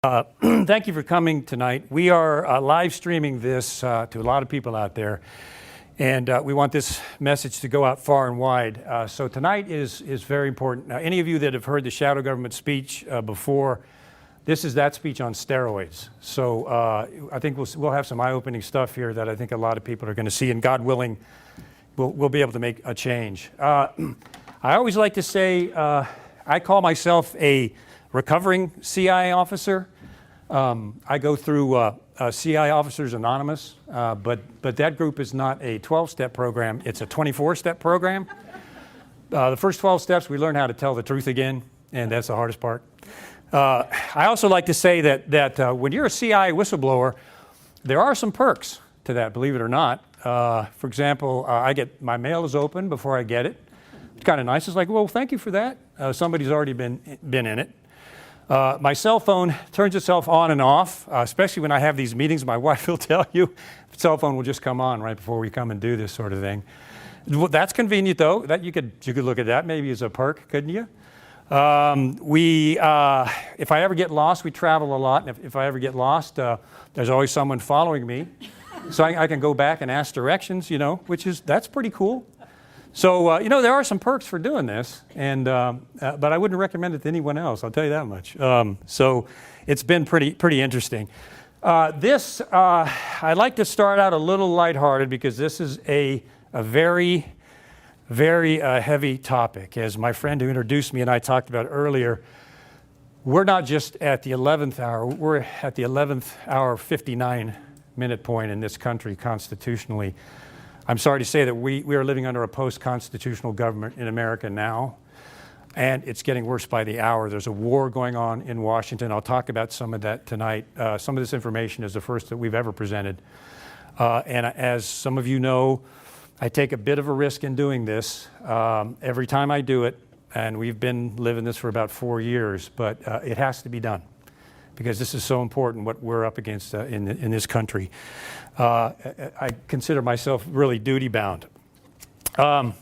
Thank you for coming tonight. We are live streaming this to a lot of people out there, and we want this message to go out far and wide. So tonight is very important. Now, any of you that have heard the shadow government speech before, this is that speech on steroids. So I think we'll have some eye-opening stuff here that I think a lot of people are going to see, and God willing, we'll be able to make a change. I always like to say I call myself a recovering CI officer. I go through CI Officers Anonymous, but that group is not a 12-step program. It's a 24-step program. The first 12 steps, we learn how to tell the truth again, and that's the hardest part. I also like to say that when you're a CI whistleblower, there are some perks to that, believe it or not. For example, I get my mail is open before I get it. It's kind of nice. It's like, well, thank you for that. Somebody's already been in it. My cell phone turns itself on and off, especially when I have these meetings. My wife will tell you, the cell phone will just come on right before we come and do this sort of thing. Well, that's convenient, though. That you could look at that maybe as a perk, couldn't you? If I ever get lost, we travel a lot, and if I ever get lost, there's always someone following me, so I can go back and ask directions, that's pretty cool. So, there are some perks for doing this, but I wouldn't recommend it to anyone else, I'll tell you that much. So it's been pretty interesting. I'd like to start out a little lighthearted because this is a very, very heavy topic. As my friend who introduced me and I talked about earlier, we're not just at the 11th hour, we're at the 11th hour 59-minute point in this country constitutionally. I'm sorry to say that we are living under a post-constitutional government in America now, and it's getting worse by the hour. There's a war going on in Washington. I'll talk about some of that tonight. Some of this information is the first that we've ever presented. And as some of you know, I take a bit of a risk in doing this every time I do it, and we've been living this for about 4 years, but it has to be done because this is so important what we're up against in this country. I consider myself really duty-bound. I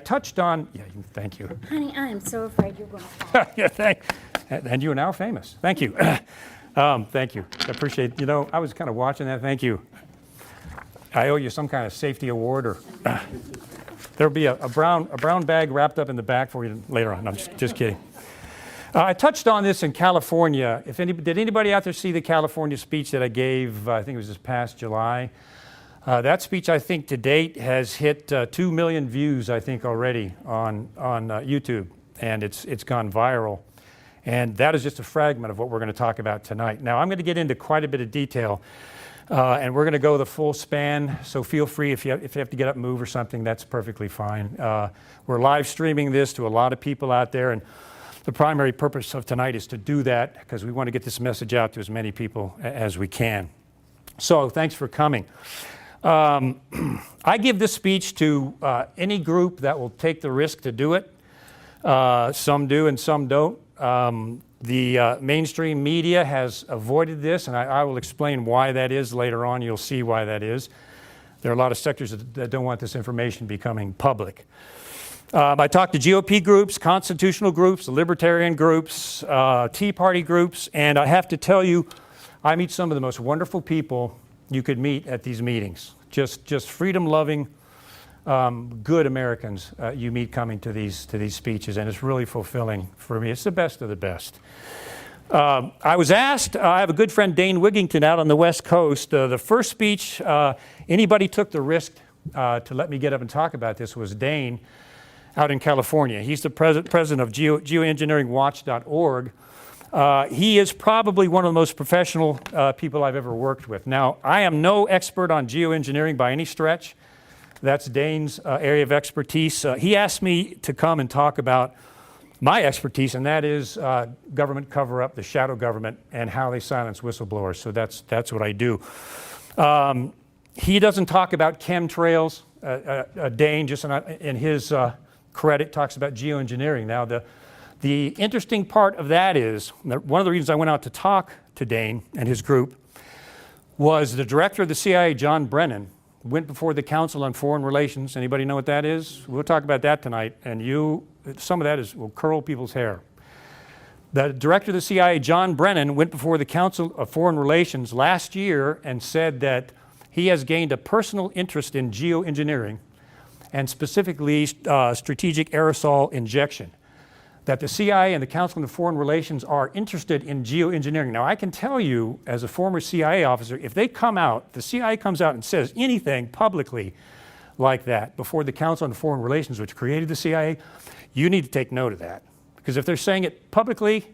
touched on, thank you. Honey, I am so afraid you're going to fall. Yeah, and you are now famous. Thank you. Thank you. I appreciate, I was kind of watching that. Thank you. I owe you some kind of safety award, or there'll be a brown bag wrapped up in the back for you later on. No, I'm just kidding. I touched on this in California. Did anybody out there see the California speech that I gave? I think it was this past July. That speech, I think, to date has hit 2 million views, I think, already on YouTube, and it's gone viral. And that is just a fragment of what we're going to talk about tonight. Now, I'm going to get into quite a bit of detail, and we're going to go the full span. So feel free if you have to get up and move or something, that's perfectly fine. We're live streaming this to a lot of people out there, and the primary purpose of tonight is to do that because we want to get this message out to as many people as we can. So thanks for coming. I give this speech to any group that will take the risk to do it. Some do and some don't. The mainstream media has avoided this, and I will explain why that is later on. You'll see why that is. There are a lot of sectors that don't want this information becoming public. I talked to GOP groups, constitutional groups, libertarian groups, Tea Party groups, and I have to tell you, I meet some of the most wonderful people you could meet at these meetings. Just freedom-loving, good Americans you meet coming to these speeches, and it's really fulfilling for me. It's the best of the best. I was asked, I have a good friend, Dane Wigington, out on the West Coast. The first speech anybody took the risk to let me get up and talk about this was Dane, out in California. He's the president of geoengineeringwatch.org. He is probably one of the most professional people I've ever worked with. Now, I am no expert on geoengineering by any stretch. That's Dane's area of expertise. He asked me to come and talk about my expertise, and that is government cover-up, the shadow government, and how they silence whistleblowers. So that's what I do. He doesn't talk about chemtrails. Dane, just in his credit, talks about geoengineering. Now, the interesting part of that is, one of the reasons I went out to talk to Dane and his group was the director of the CIA, John Brennan, went before the Council on Foreign Relations. Anybody know what that is? We'll talk about that tonight, and some of that will curl people's hair. The director of the CIA, John Brennan, went before the Council of Foreign Relations last year and said that he has gained a personal interest in geoengineering and specifically strategic aerosol injection. That the CIA and the Council of Foreign Relations are interested in geoengineering. Now, I can tell you, as a former CIA officer, if they come out, the CIA comes out and says anything publicly like that before the Council on Foreign Relations, which created the CIA, you need to take note of that. Because if they're saying it publicly,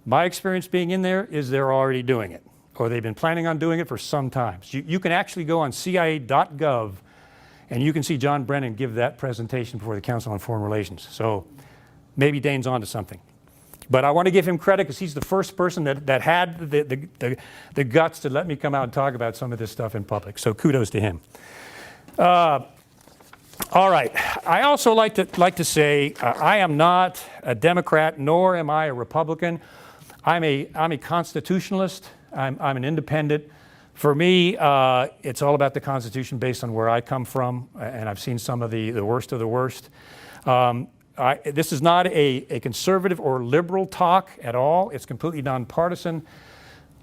my experience being in there is they're already doing it, or they've been planning on doing it for some time. So you can actually go on CIA.gov and you can see John Brennan give that presentation before the Council on Foreign Relations. So maybe Dane's onto something. But I want to give him credit because he's the first person that had the guts to let me come out and talk about some of this stuff in public. So kudos to him. All right. I also like to say I am not a Democrat, nor am I a Republican. I'm a constitutionalist. I'm an independent. For me, it's all about the Constitution based on where I come from, and I've seen some of the worst of the worst. This is not a conservative or liberal talk at all. It's completely nonpartisan.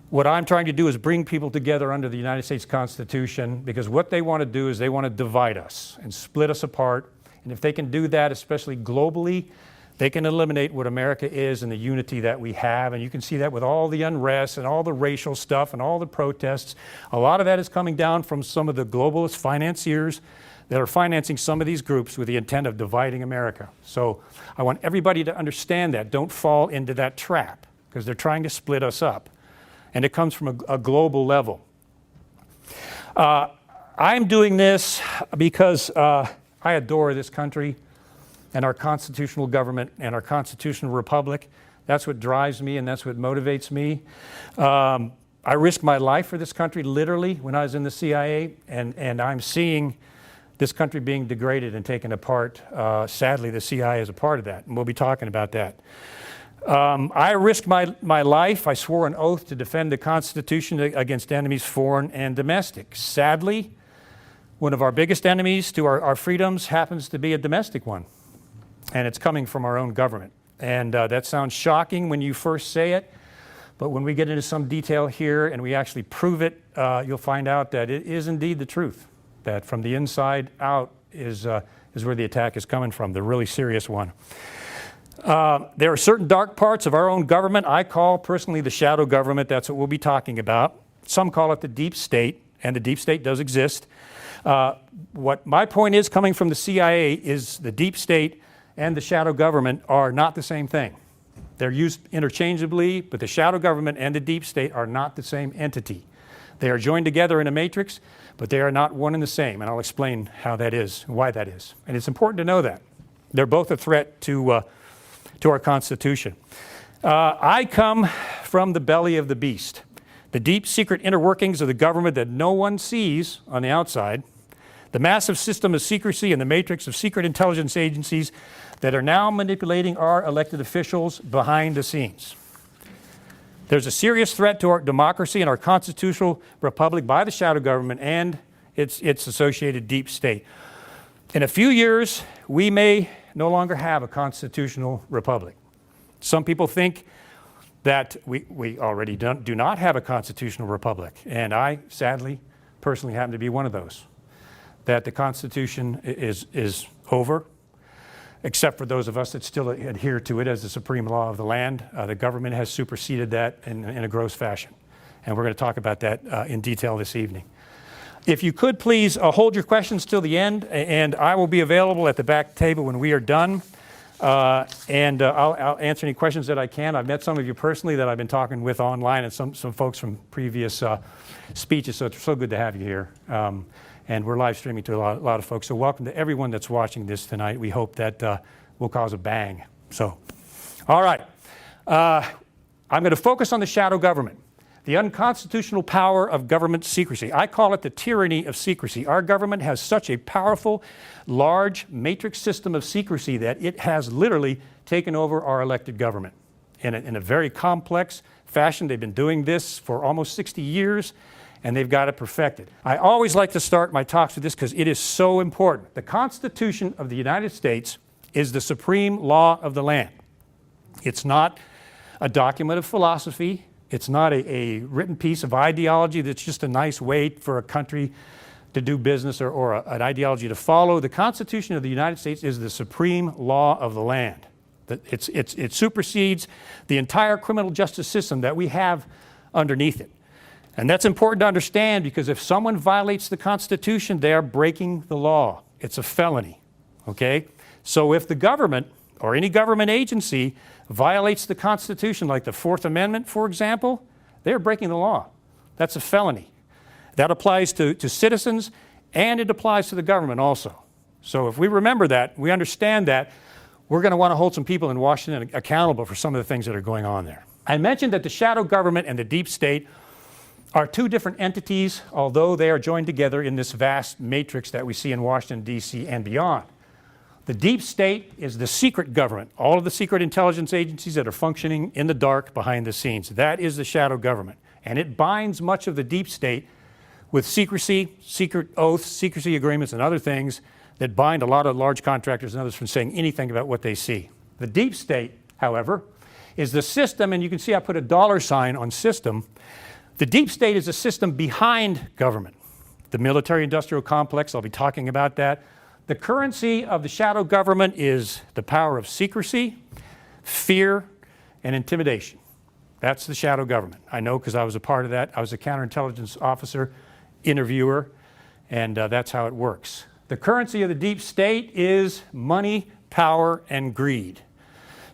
What I'm trying to do is bring people together under the United States Constitution, because what they want to do is they want to divide us and split us apart. And if they can do that, especially globally, they can eliminate what America is and the unity that we have. And you can see that with all the unrest and all the racial stuff and all the protests. A lot of that is coming down from some of the globalist financiers that are financing some of these groups with the intent of dividing America. So I want everybody to understand that. Don't fall into that trap, because they're trying to split us up. And it comes from a global level. I'm doing this because I adore this country and our constitutional government and our constitutional republic. That's what drives me and that's what motivates me. I risked my life for this country, literally, when I was in the CIA, and I'm seeing this country being degraded and taken apart. Sadly, the CIA is a part of that, and we'll be talking about that. I risked my life. I swore an oath to defend the Constitution against enemies, foreign and domestic. Sadly, one of our biggest enemies to our freedoms happens to be a domestic one, and it's coming from our own government. And that sounds shocking when you first say it, but when we get into some detail here and we actually prove it, you'll find out that it is indeed the truth, that from the inside out is where the attack is coming from, the really serious one. There are certain dark parts of our own government I call personally the shadow government. That's what we'll be talking about. Some call it the deep state, and the deep state does exist. What my point is, coming from the CIA, is the deep state and the shadow government are not the same thing. They're used interchangeably, but the shadow government and the deep state are not the same entity. They are joined together in a matrix, but they are not one and the same, and I'll explain how that is, why that is. And it's important to know that. They're both a threat to our Constitution. I come from the belly of the beast, the deep secret inner workings of the government that no one sees on the outside, the massive system of secrecy and the matrix of secret intelligence agencies that are now manipulating our elected officials behind the scenes. There's a serious threat to our democracy and our constitutional republic by the shadow government and its associated deep state. In a few years, we may no longer have a constitutional republic. Some people think that we already do not have a constitutional republic, and I, sadly, personally happen to be one of those. That the Constitution is over, except for those of us that still adhere to it as the supreme law of the land. The government has superseded that in a gross fashion, and we're going to talk about that in detail this evening. If you could please hold your questions till the end, and I will be available at the back table when we are done. I'll answer any questions that I can. I've met some of you personally that I've been talking with online, and some folks from previous speeches, so it's so good to have you here. And we're live streaming to a lot of folks. So welcome to everyone that's watching this tonight. We hope that will cause a bang. So, all right. I'm going to focus on the shadow government. The unconstitutional power of government secrecy. I call it the tyranny of secrecy. Our government has such a powerful, large matrix system of secrecy that it has literally taken over our elected government in a very complex fashion. They've been doing this for almost 60 years, and they've got it perfected. I always like to start my talks with this because it is so important. The Constitution of the United States is the supreme law of the land. It's not a document of philosophy. It's not a written piece of ideology that's just a nice way for a country to do business or an ideology to follow. The Constitution of the United States is the supreme law of the land. It supersedes the entire criminal justice system that we have underneath it. And that's important to understand, because if someone violates the Constitution, they are breaking the law. It's a felony, okay? So if the government or any government agency violates the Constitution, like the Fourth Amendment, for example, they're breaking the law. That's a felony. That applies to citizens, and it applies to the government also. So if we remember that, we understand that, we're going to want to hold some people in Washington accountable for some of the things that are going on there. I mentioned that the shadow government and the deep state are two different entities, although they are joined together in this vast matrix that we see in Washington, D.C. and beyond. The deep state is the secret government, all of the secret intelligence agencies that are functioning in the dark behind the scenes. That is the shadow government. And it binds much of the deep state with secrecy, secret oaths, secrecy agreements, and other things that bind a lot of large contractors and others from saying anything about what they see. The deep state, however, is the system, and you can see I put a $ on system. The deep state is a system behind government. The military-industrial complex, I'll be talking about that. The currency of the shadow government is the power of secrecy, fear, and intimidation. That's the shadow government. I know, because I was a part of that. I was a counterintelligence officer, interviewer, and that's how it works. The currency of the deep state is money, power, and greed.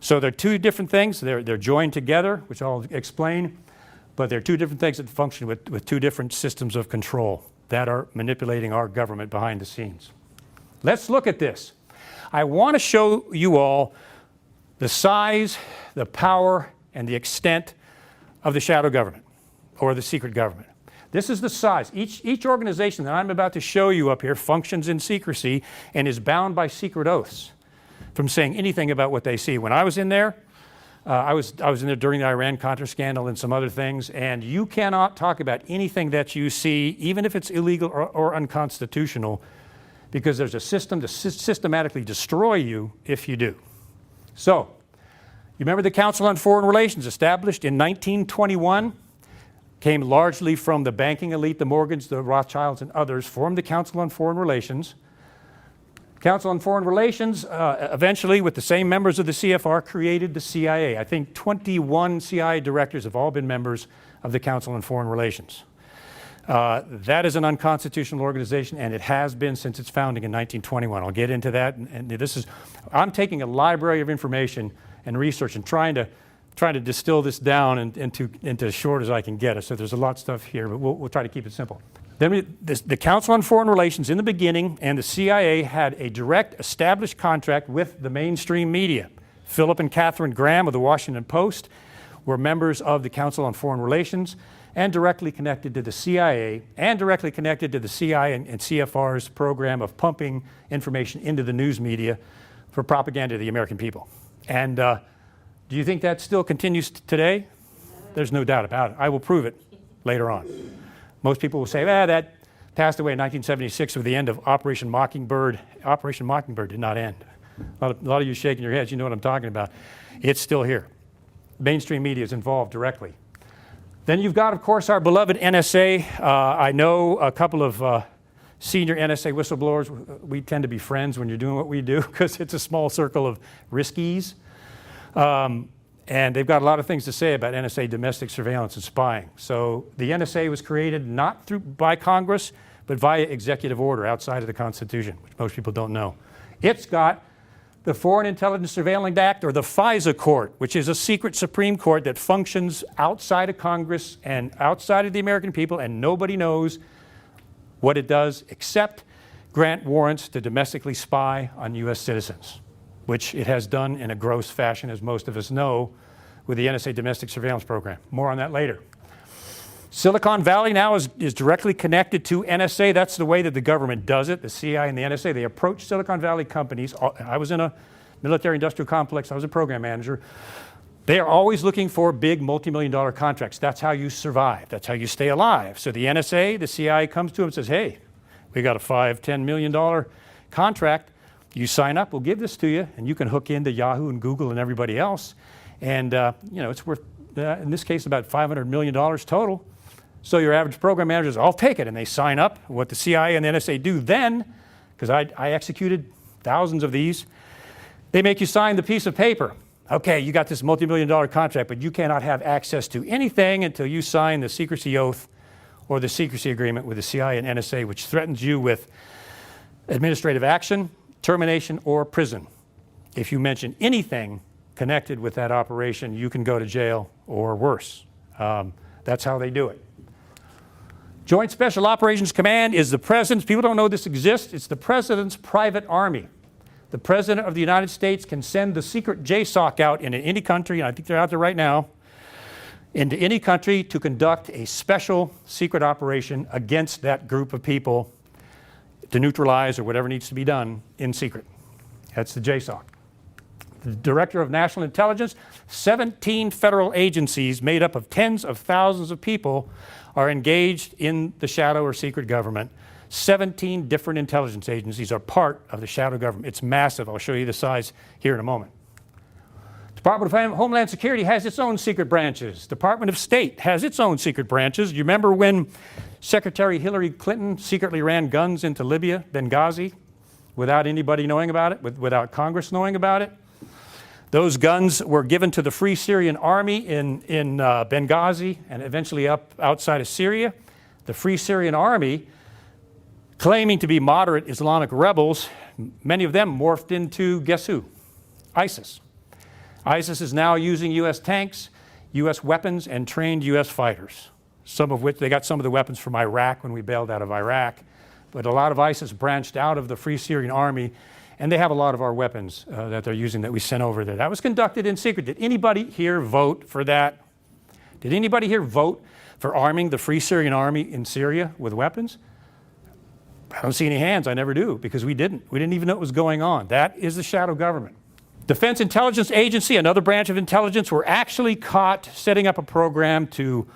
So they're two different things. They're joined together, which I'll explain, but they're two different things that function with two different systems of control that are manipulating our government behind the scenes. Let's look at this. I want to show you all the size, the power, and the extent of the shadow government, or the secret government. This is the size. Each organization that I'm about to show you up here functions in secrecy and is bound by secret oaths from saying anything about what they see. When I was in there, I was in there during the Iran-Contra scandal and some other things, and you cannot talk about anything that you see, even if it's illegal or unconstitutional, because there's a system to systematically destroy you if you do. So, you remember the Council on Foreign Relations, established in 1921, came largely from the banking elite, the Morgans, the Rothschilds, and others, formed the Council on Foreign Relations. Council on Foreign Relations, eventually with the same members of the CFR, created the CIA. I think 21 CIA directors have all been members of the Council on Foreign Relations. That is an unconstitutional organization, and it has been since its founding in 1921. I'll get into that, and this is, I'm taking a library of information and research and trying to distill this down into as short as I can get it. So there's a lot of stuff here, but we'll try to keep it simple. Then the Council on Foreign Relations in the beginning and the CIA had a direct established contract with the mainstream media. Philip and Catherine Graham of the Washington Post were members of the Council on Foreign Relations and directly connected to the CIA and directly connected to the CIA and CFR's program of pumping information into the news media for propaganda of the American people. And do you think that still continues today? There's no doubt about it. I will prove it later on. Most people will say, that passed away in 1976 with the end of Operation Mockingbird. Operation Mockingbird did not end. A lot of you shaking your heads, you know what I'm talking about. It's still here. Mainstream media is involved directly. Then you've got, of course, our beloved NSA. I know a couple of senior NSA whistleblowers. We tend to be friends when you're doing what we do because it's a small circle of riskies. And they've got a lot of things to say about NSA domestic surveillance and spying. So the NSA was created not by Congress, but via executive order outside of the Constitution, which most people don't know. It's got the Foreign Intelligence Surveillance Act, or the FISA Court, which is a secret Supreme Court that functions outside of Congress and outside of the American people, and nobody knows what it does except grant warrants to domestically spy on U.S. citizens, which it has done in a gross fashion, as most of us know, with the NSA domestic surveillance program. More on that later. Silicon Valley now is directly connected to NSA. That's the way that the government does it. The CIA and the NSA, they approach Silicon Valley companies. I was in a military-industrial complex. I was a program manager. They are always looking for big multi-million-dollar contracts. That's how you survive. That's how you stay alive. So the NSA, the CIA comes to them and says, hey, we got a $5-10 million contract. You sign up, we'll give this to you, and you can hook into Yahoo and Google and everybody else, And, it's worth, in this case, about $500 million total. So your average program managers, I'll take it, and they sign up. What the CIA and the NSA do then, because I executed thousands of these, they make you sign the piece of paper. Okay, you got this multi-million-dollar contract, but you cannot have access to anything until you sign the secrecy oath or the secrecy agreement with the CIA and NSA, which threatens you with administrative action, termination, or prison. If you mention anything connected with that operation, you can go to jail or worse. That's how they do it. Joint Special Operations Command is the President's, people don't know this exists, it's the President's private army. The President of the United States can send the secret JSOC out into any country, and I think they're out there right now, into any country to conduct a special secret operation against that group of people to neutralize or whatever needs to be done in secret. That's the JSOC. The Director of National Intelligence, 17 federal agencies made up of tens of thousands of people are engaged in the shadow or secret government. 17 different intelligence agencies are part of the shadow government. It's massive. I'll show you the size here in a moment. Department of Homeland Security has its own secret branches. Department of State has its own secret branches. You remember when Secretary Hillary Clinton secretly ran guns into Libya, Benghazi, without anybody knowing about it, without Congress knowing about it? Those guns were given to the Free Syrian Army in Benghazi and eventually up outside of Syria. The Free Syrian Army, claiming to be moderate Islamic rebels, many of them morphed into, guess who? ISIS. ISIS is now using U.S. tanks, U.S. weapons, and trained U.S. fighters, some of which they got some of the weapons from Iraq when we bailed out of Iraq. But a lot of ISIS branched out of the Free Syrian Army, and they have a lot of our weapons that they're using that we sent over there. That was conducted in secret. Did anybody here vote for that? Did anybody here vote for arming the Free Syrian Army in Syria with weapons? I don't see any hands. I never do, because we didn't. We didn't even know what was going on. That is the shadow government. Defense Intelligence Agency, another branch of intelligence, were actually caught setting up a program to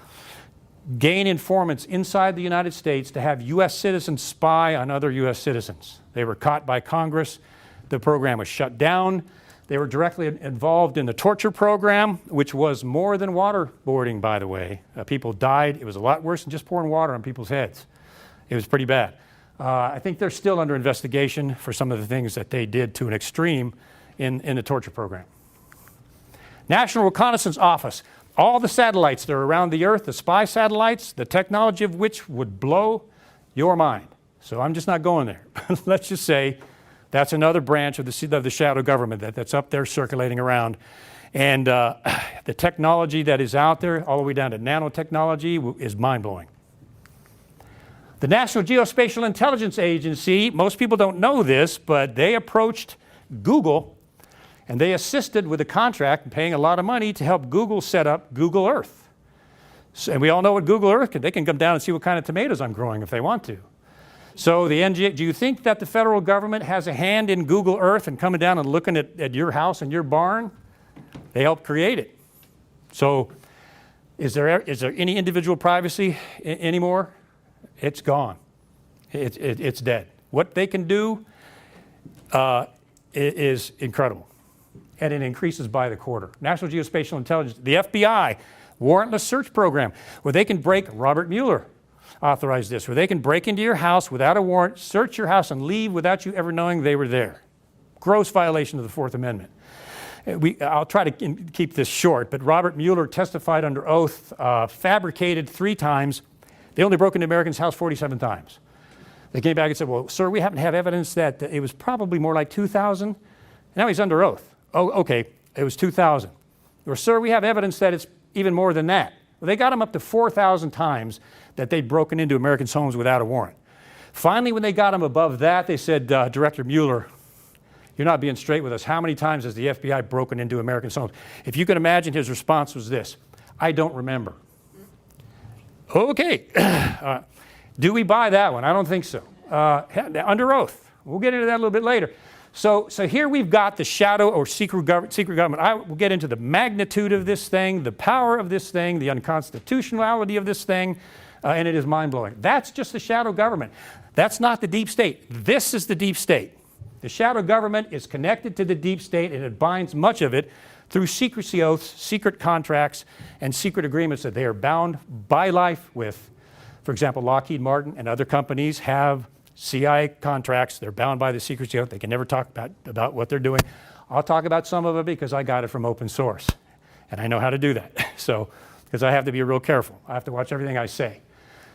gain informants inside the United States to have U.S. citizens spy on other U.S. citizens. They were caught by Congress. The program was shut down. They were directly involved in the torture program, which was more than waterboarding, by the way. People died. It was a lot worse than just pouring water on people's heads. It was pretty bad. I think they're still under investigation for some of the things that they did to an extreme in the torture program. National Reconnaissance Office. All the satellites that are around the Earth, the spy satellites, the technology of which would blow your mind. So I'm just not going there. Let's just say that's another branch of the shadow government that's up there circulating around. And the technology that is out there, all the way down to nanotechnology, is mind-blowing. The National Geospatial Intelligence Agency, most people don't know this, but they approached Google and they assisted with a contract and paying a lot of money to help Google set up Google Earth. So, and we all know what Google Earth can. They can come down and see what kind of tomatoes I'm growing if they want to. So the NGA, do you think that the federal government has a hand in Google Earth and coming down and looking at your house and your barn? They helped create it. So is there any individual privacy anymore? It's gone. It's dead. What they can do is incredible. And it increases by the quarter. National Geospatial Intelligence, the FBI, warrantless search program, where they can break, Robert Mueller authorized this, where they can break into your house without a warrant, search your house, and leave without you ever knowing they were there. Gross violation of the Fourth Amendment. I'll try to keep this short, but Robert Mueller testified under oath, fabricated 3 times. They only broke into Americans' house 47 times. They came back and said, well, sir, we happen to have evidence that it was probably more like 2,000. Now he's under oath. Oh, okay, it was 2,000. Or, sir, we have evidence that it's even more than that. Well, they got him up to 4,000 times that they'd broken into Americans' homes without a warrant. Finally, when they got him above that, they said, Director Mueller, you're not being straight with us. How many times has the FBI broken into Americans' homes? If you can imagine, his response was this: I don't remember. Okay. Do we buy that one? I don't think so. Under oath. We'll get into that a little bit later. So here we've got the shadow or secret government. I will get into the magnitude of this thing, the power of this thing, the unconstitutionality of this thing, and it is mind-blowing. That's just the shadow government. That's not the deep state. This is the deep state. The shadow government is connected to the deep state, and it binds much of it through secrecy oaths, secret contracts, and secret agreements that they are bound by life with. For example, Lockheed Martin and other companies have CIA contracts. They're bound by the secrecy oath. They can never talk about what they're doing. I'll talk about some of it because I got it from open source, and I know how to do that. So, because I have to be real careful. I have to watch everything I say.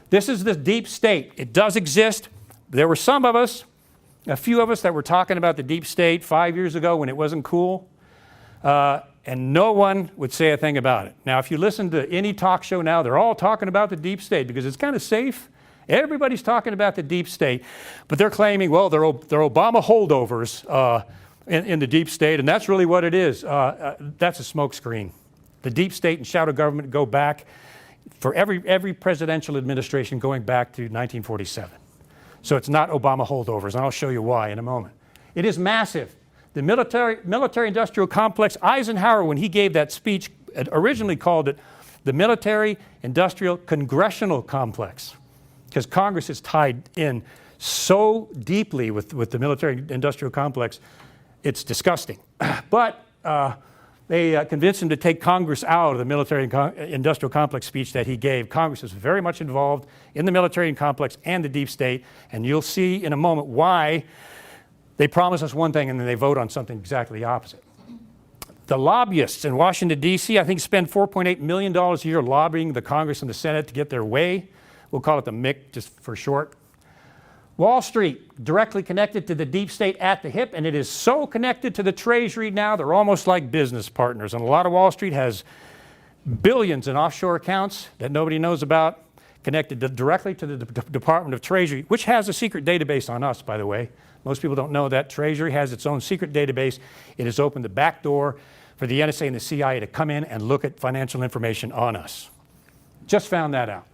This is the deep state. It does exist. There were some of us, a few of us, that were talking about the deep state 5 years ago when it wasn't cool, and no one would say a thing about it. Now, if you listen to any talk show now, they're all talking about the deep state because it's kind of safe. Everybody's talking about the deep state, but they're claiming, well, they're Obama holdovers in the deep state, and that's really what it is. That's a smokescreen. The deep state and shadow government go back for every presidential administration going back to 1947. So it's not Obama holdovers, and I'll show you why in a moment. It is massive. The military-industrial complex, Eisenhower, when he gave that speech, originally called it the military-industrial congressional complex, because Congress is tied in so deeply with the military-industrial complex, it's disgusting. But they convinced him to take Congress out of the military-industrial complex speech that he gave. Congress is very much involved in the military complex and the deep state, and you'll see in a moment why they promise us one thing and then they vote on something exactly the opposite. The lobbyists in Washington, D.C., I think spend $4.8 million a year lobbying the Congress and the Senate to get their way. We'll call it the MIC just for short. Wall Street, directly connected to the deep state at the hip, and it is so connected to the Treasury now, they're almost like business partners. And a lot of Wall Street has billions in offshore accounts that nobody knows about, connected directly to the Department of Treasury, which has a secret database on us, by the way. Most people don't know that. Treasury has its own secret database. It has opened the back door for the NSA and the CIA to come in and look at financial information on us. Just found that out.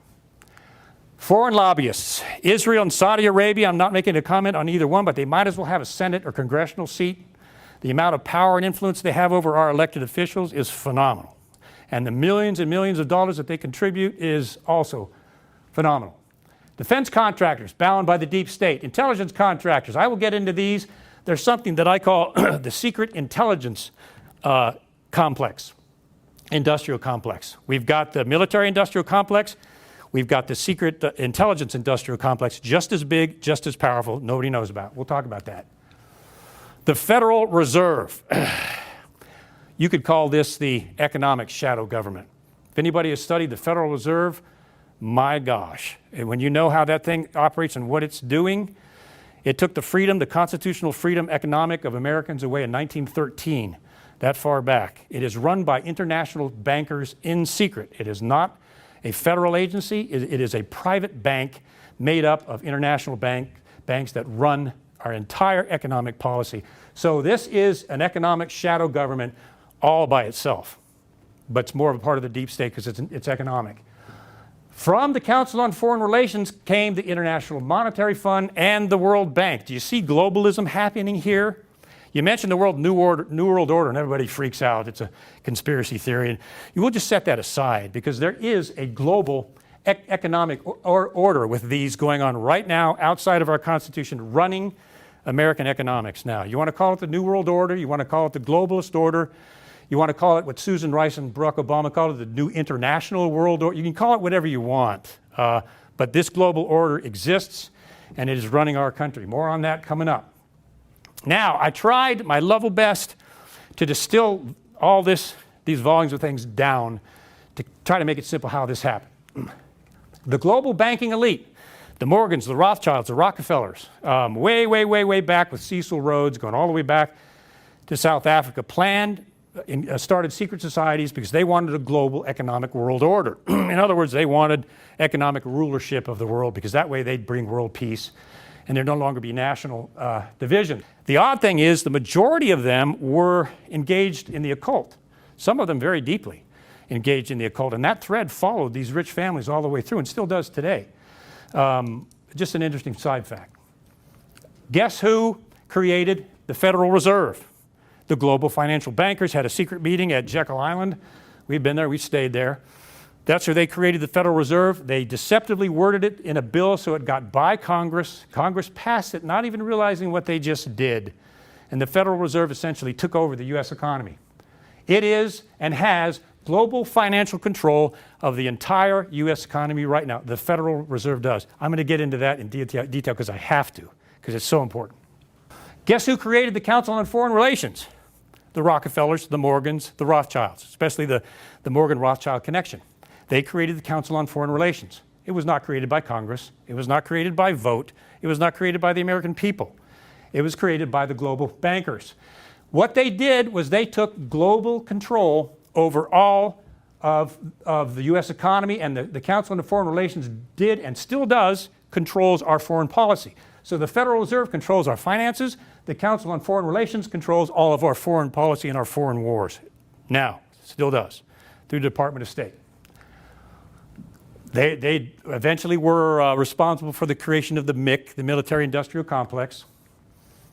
Foreign lobbyists, Israel and Saudi Arabia, I'm not making a comment on either one, but they might as well have a Senate or congressional seat. The amount of power and influence they have over our elected officials is phenomenal. And the millions and millions of dollars that they contribute is also phenomenal. Defense contractors bound by the deep state. Intelligence contractors, I will get into these. There's something that I call the secret intelligence complex, industrial complex. We've got the military industrial complex. We've got the secret intelligence industrial complex, just as big, just as powerful, nobody knows about. We'll talk about that. The Federal Reserve. You could call this the economic shadow government. If anybody has studied the Federal Reserve, my gosh, and when you know how that thing operates and what it's doing, it took the freedom, the constitutional freedom economic of Americans away in 1913, that far back. It is run by international bankers in secret. It is not a federal agency. It is a private bank made up of international banks that run our entire economic policy. So this is an economic shadow government all by itself, but it's more of a part of the deep state because it's economic. From the Council on Foreign Relations came the International Monetary Fund and the World Bank. Do you see globalism happening here? You mentioned the New World Order, and everybody freaks out. It's a conspiracy theory. And you will just set that aside because there is a global economic order with these going on right now outside of our Constitution, running American economics now. You want to call it the New World Order. You want to call it the globalist order. You want to call it what Susan Rice and Barack Obama called it, the new international world order. You can call it whatever you want. But this global order exists, and it is running our country. More on that coming up. Now, I tried my level best to distill all these volumes of things down to try to make it simple how this happened. The global banking elite, the Morgans, the Rothschilds, the Rockefellers, way back with Cecil Rhodes, going all the way back to South Africa, started secret societies because they wanted a global economic world order. In other words, they wanted economic rulership of the world because that way they'd bring world peace and there'd no longer be national division. The odd thing is the majority of them were engaged in the occult, some of them very deeply engaged in the occult, and that thread followed these rich families all the way through and still does today. Just an interesting side fact. Guess who created the Federal Reserve? The global financial bankers had a secret meeting at Jekyll Island. We've been there, we stayed there. That's where they created the Federal Reserve. They deceptively worded it in a bill so it got by Congress. Congress passed it, not even realizing what they just did. And the Federal Reserve essentially took over the U.S. economy. It is and has global financial control of the entire U.S. economy right now. The Federal Reserve does. I'm going to get into that in detail because I have to, because it's so important. Guess who created the Council on Foreign Relations? The Rockefellers, the Morgans, the Rothschilds, especially the Morgan-Rothschild connection. They created the Council on Foreign Relations. It was not created by Congress. It was not created by vote. It was not created by the American people. It was created by the global bankers. What they did was they took global control over all of the U.S. economy, and the Council on Foreign Relations did and still does controls our foreign policy. So the Federal Reserve controls our finances. The Council on Foreign Relations controls all of our foreign policy and our foreign wars. Now, still does, through the Department of State. They eventually were responsible for the creation of the MIC, the Military Industrial Complex.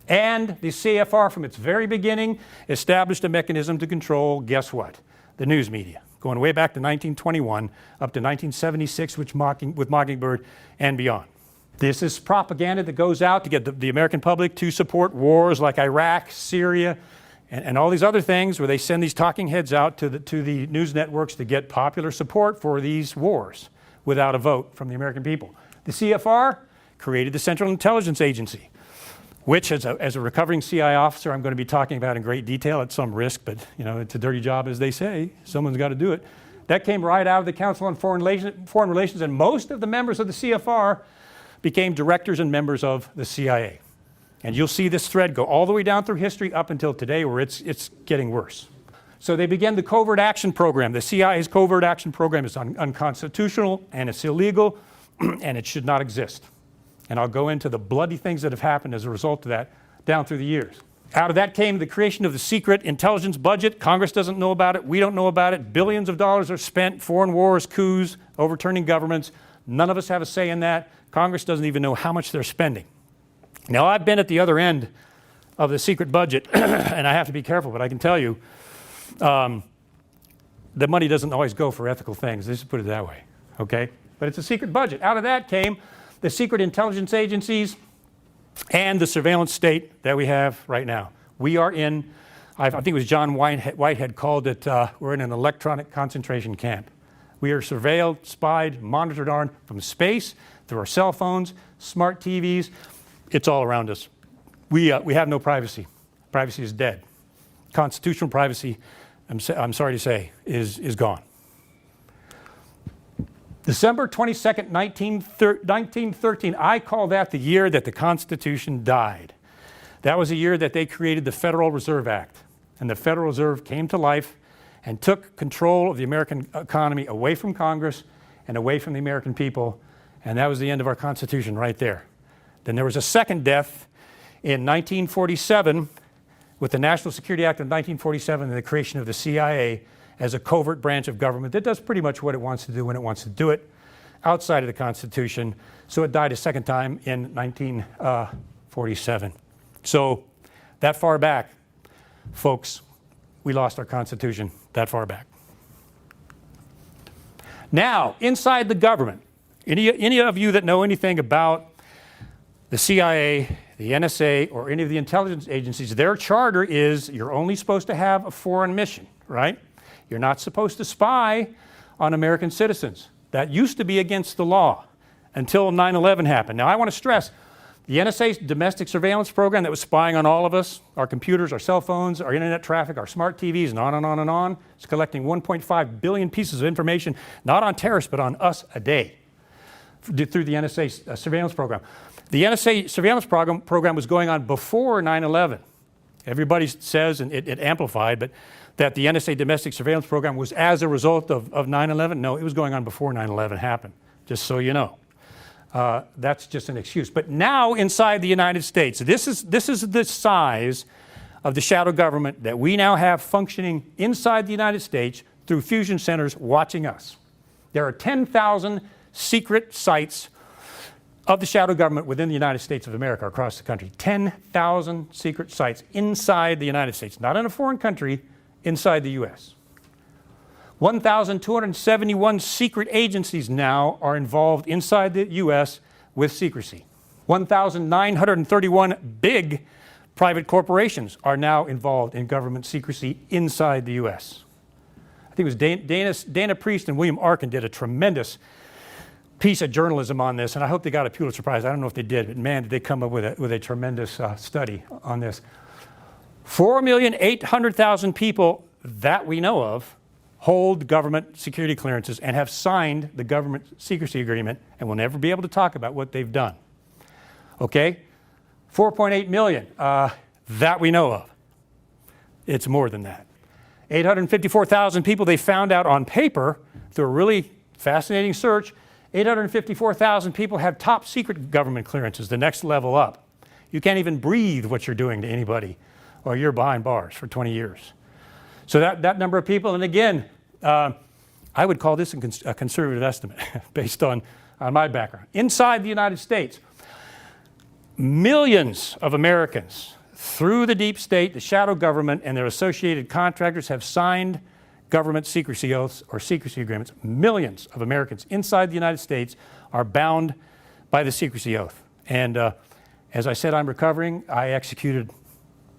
And the CFR, from its very beginning, established a mechanism to control, guess what? The news media, going way back to 1921, up to 1976 with Mockingbird and beyond. This is propaganda that goes out to get the American public to support wars like Iraq, Syria, and all these other things, where they send these talking heads out to the news networks to get popular support for these wars without a vote from the American people. The CFR created the Central Intelligence Agency, which, as a recovering CIA officer, I'm going to be talking about in great detail at some risk, but it's a dirty job, as they say. Someone's got to do it. That came right out of the Council on Foreign Relations, and most of the members of the CFR became directors and members of the CIA. And you'll see this thread go all the way down through history up until today, where it's getting worse. So they began the Covert Action Program. The CIA's Covert Action Program is unconstitutional, and it's illegal, and it should not exist. And I'll go into the bloody things that have happened as a result of that down through the years. Out of that came the creation of the secret intelligence budget. Congress doesn't know about it. We don't know about it. Billions of dollars are spent, foreign wars, coups, overturning governments. None of us have a say in that. Congress doesn't even know how much they're spending. Now, I've been at the other end of the secret budget, and I have to be careful, but I can tell you, the money doesn't always go for ethical things. Let's just put it that way, okay? But it's a secret budget. Out of that came the secret intelligence agencies and the surveillance state that we have right now. We are in, I think it was John Whitehead called it, we're in an electronic concentration camp. We are surveilled, spied, monitored on from space, through our cell phones, smart TVs. It's all around us. We have no privacy. Privacy is dead. Constitutional privacy, I'm sorry to say, is gone. December 22nd, 1913, I call that the year that the Constitution died. That was the year that they created the Federal Reserve Act. And the Federal Reserve came to life and took control of the American economy away from Congress and away from the American people. And that was the end of our Constitution right there. Then there was a second death in 1947 with the National Security Act of 1947 and the creation of the CIA as a covert branch of government that does pretty much what it wants to do when it wants to do it outside of the Constitution. So it died a second time in 1947. So that far back, folks, we lost our Constitution that far back. Now, inside the government, any of you that know anything about the CIA, the NSA, or any of the intelligence agencies, their charter is you're only supposed to have a foreign mission, right? You're not supposed to spy on American citizens. That used to be against the law until 9/11 happened. Now, I want to stress, the NSA's domestic surveillance program that was spying on all of us, our computers, our cell phones, our internet traffic, our smart TVs, and on and on and on, it's collecting 1.5 billion pieces of information, not on terrorists, but on us a day through the NSA surveillance program. The NSA surveillance program was going on before 9/11. Everybody says, and it amplified, but that the NSA domestic surveillance program was as a result of 9/11. No, it was going on before 9/11 happened, just so you know. That's just an excuse. But now inside the United States, this is the size of the shadow government that we now have functioning inside the United States through fusion centers watching us. There are 10,000 secret sites of the shadow government within the United States of America across the country. 10,000 secret sites inside the United States, not in a foreign country, inside the U.S. 1,271 secret agencies now are involved inside the U.S. with secrecy. 1,931 big private corporations are now involved in government secrecy inside the U.S. I think it was Dana Priest and William Arkin did a tremendous piece of journalism on this, and I hope they got a Pulitzer Prize. I don't know if they did, but man, did they come up with a tremendous study on this. 4,800,000 people that we know of hold government security clearances and have signed the government secrecy agreement and will never be able to talk about what they've done. Okay? 4.8 million that we know of. It's more than that. 854,000 people they found out on paper through a really fascinating search. 854,000 people have top secret government clearances, the next level up. You can't even breathe what you're doing to anybody, or you're behind bars for 20 years. So that number of people, and again, I would call this a conservative estimate based on my background. Inside the United States, millions of Americans through the deep state, the shadow government, and their associated contractors have signed government secrecy oaths or secrecy agreements. Millions of Americans inside the United States are bound by the secrecy oath. And as I said, I'm recovering. I executed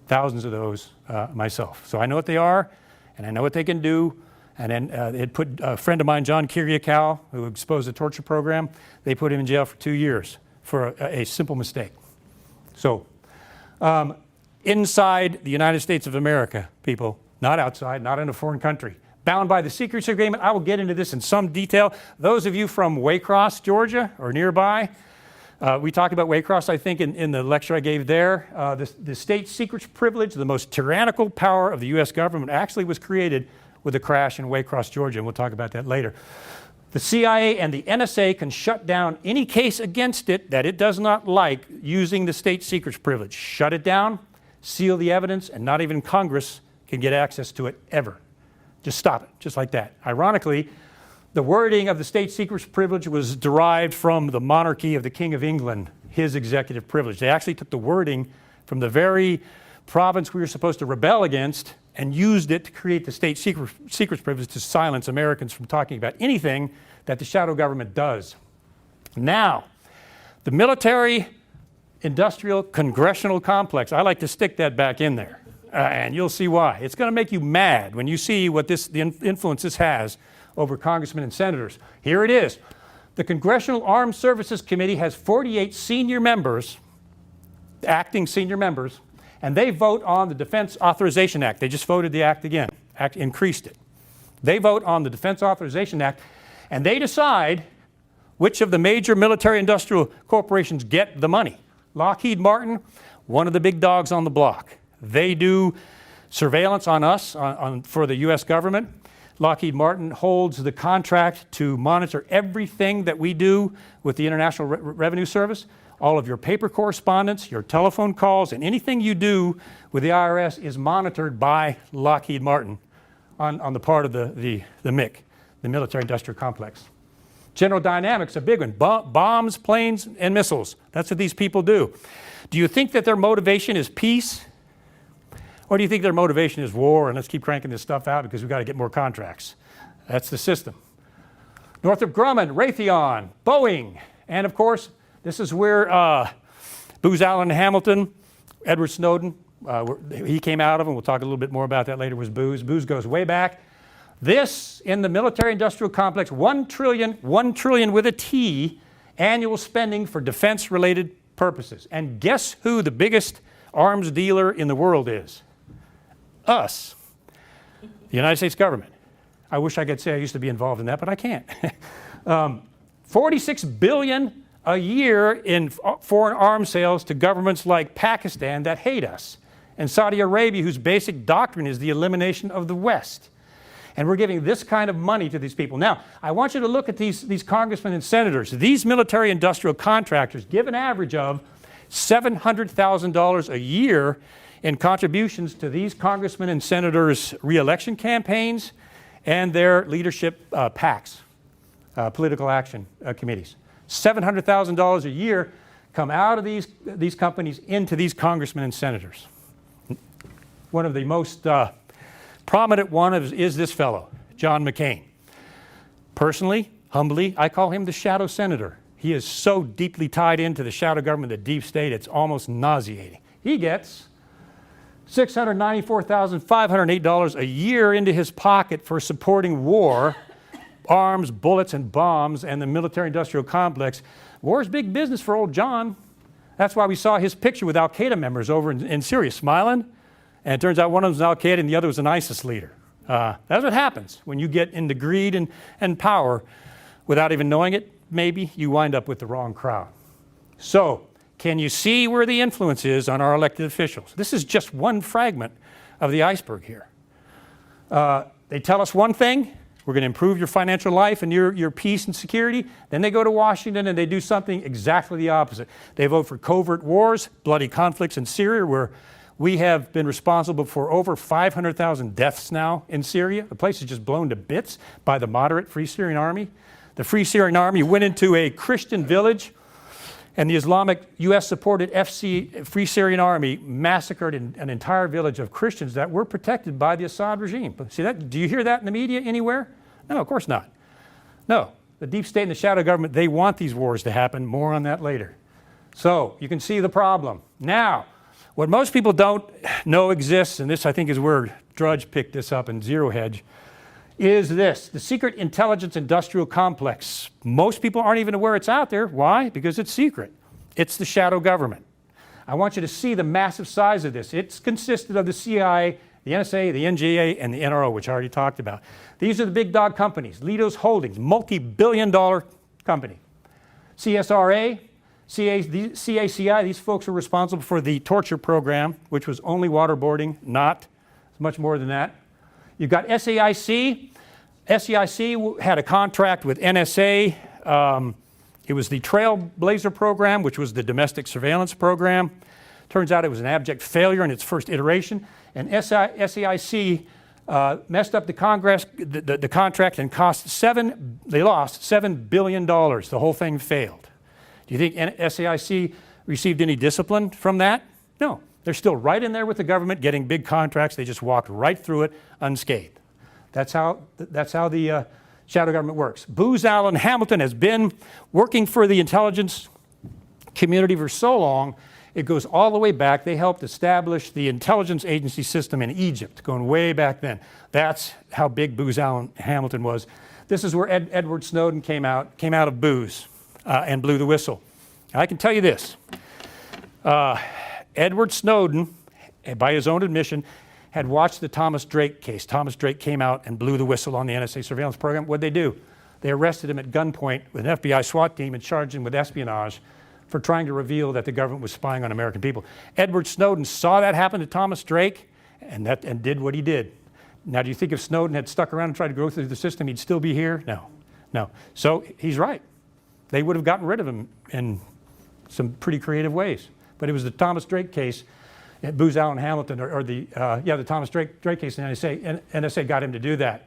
thousands of those myself. So I know what they are, and I know what they can do. And then it put a friend of mine, John Kiriakou, who exposed the torture program, they put him in jail for 2 years for a simple mistake. So inside the United States of America, people, not outside, not in a foreign country, bound by the secrecy agreement. I will get into this in some detail. Those of you from Waycross, Georgia, or nearby, we talked about Waycross, I think, in the lecture I gave there. The state secrets privilege, the most tyrannical power of the U.S. government, actually was created with the crash in Waycross, Georgia, and we'll talk about that later. The CIA and the NSA can shut down any case against it that it does not like using the state secrets privilege. Shut it down, seal the evidence, and not even Congress can get access to it ever. Just stop it, just like that. Ironically, the wording of the state secrets privilege was derived from the monarchy of the King of England, his executive privilege. They actually took the wording from the very province we were supposed to rebel against and used it to create the state secrets privilege to silence Americans from talking about anything that the shadow government does. Now, the military, industrial, congressional complex, I like to stick that back in there, and you'll see why. It's going to make you mad when you see what the influence this has over congressmen and senators. Here it is. The Congressional Armed Services Committee has 48 senior members, acting senior members, and they vote on the Defense Authorization Act. They just voted the act again, increased it. They vote on the Defense Authorization Act, and they decide which of the major military-industrial corporations get the money. Lockheed Martin, one of the big dogs on the block. They do surveillance on us, for the U.S. government. Lockheed Martin holds the contract to monitor everything that we do with the International Revenue Service. All of your paper correspondence, your telephone calls, and anything you do with the IRS is monitored by Lockheed Martin on the part of the MIC, the Military Industrial Complex. General Dynamics, a big one. Bombs, planes, and missiles. That's what these people do. Do you think that their motivation is peace? Or do you think their motivation is war and let's keep cranking this stuff out because we've got to get more contracts? That's the system. Northrop Grumman, Raytheon, Boeing, and of course, this is where Booz Allen Hamilton, Edward Snowden, he came out of, and we'll talk a little bit more about that later, was Booz. Booz goes way back. This, in the military-industrial complex, $1 trillion with a T, annual spending for defense-related purposes. And guess who the biggest arms dealer in the world is? Us, the United States government. I wish I could say I used to be involved in that, but I can't. $46 billion a year in foreign arms sales to governments like Pakistan that hate us, and Saudi Arabia, whose basic doctrine is the elimination of the West. And we're giving this kind of money to these people. Now, I want you to look at these congressmen and senators. These military-industrial contractors give an average of $700,000 a year in contributions to these congressmen and senators' re-election campaigns and their leadership PACs, political action committees. $700,000 a year come out of these companies into these congressmen and senators. One of the most prominent ones is this fellow, John McCain. Personally, humbly, I call him the shadow senator. He is so deeply tied into the shadow government, the deep state, it's almost nauseating. He gets $694,508 a year into his pocket for supporting war, arms, bullets, and bombs, and the military-industrial complex. War's big business for old John. That's why we saw his picture with Al-Qaeda members over in Syria smiling. And it turns out one of them was an Al-Qaeda and the other was an ISIS leader. That's what happens when you get into greed and power without even knowing it. Maybe you wind up with the wrong crowd. So, can you see where the influence is on our elected officials? This is just one fragment of the iceberg here. They tell us one thing, we're going to improve your financial life and your peace and security. Then they go to Washington and they do something exactly the opposite. They vote for covert wars, bloody conflicts in Syria, where we have been responsible for over 500,000 deaths now in Syria. The place is just blown to bits by the moderate Free Syrian Army. The Free Syrian Army went into a Christian village, and the Islamic U.S.-supported Free Syrian Army massacred an entire village of Christians that were protected by the Assad regime. See that? Do you hear that in the media anywhere? No, of course not. No, the deep state and the shadow government, they want these wars to happen. More on that later. So you can see the problem. Now, what most people don't know exists, and this I think is where Drudge picked this up in Zero Hedge, is this, the secret intelligence industrial complex. Most people aren't even aware it's out there. Why? Because it's secret. It's the shadow government. I want you to see the massive size of this. It's consisted of the CIA, the NSA, the NGA, and the NRO, which I already talked about. These are the big dog companies. Leidos Holdings, multi-billion-dollar company. CSRA, CACI, these folks are responsible for the torture program, which was only waterboarding, not much more than that. You've got SAIC. SAIC had a contract with NSA. It was the Trailblazer program, which was the domestic surveillance program. Turns out it was an abject failure in its first iteration. And SAIC messed up the contract and they lost $7 billion. The whole thing failed. Do you think SAIC received any discipline from that? No. They're still right in there with the government getting big contracts. They just walked right through it unscathed. That's how the shadow government works. Booz Allen Hamilton has been working for the intelligence community for so long, it goes all the way back. They helped establish the intelligence agency system in Egypt, going way back then. That's how big Booz Allen Hamilton was. This is where Edward Snowden came out of Booz and blew the whistle. I can tell you this. Edward Snowden, by his own admission, had watched the Thomas Drake case. Thomas Drake came out and blew the whistle on the NSA surveillance program. What'd they do? They arrested him at gunpoint with an FBI SWAT team and charged him with espionage for trying to reveal that the government was spying on American people. Edward Snowden saw that happen to Thomas Drake and did what he did. Now, do you think if Snowden had stuck around and tried to go through the system, he'd still be here? No. So he's right. They would have gotten rid of him in some pretty creative ways. But it was the Thomas Drake case, Booz Allen Hamilton, the Thomas Drake case in NSA got him to do that.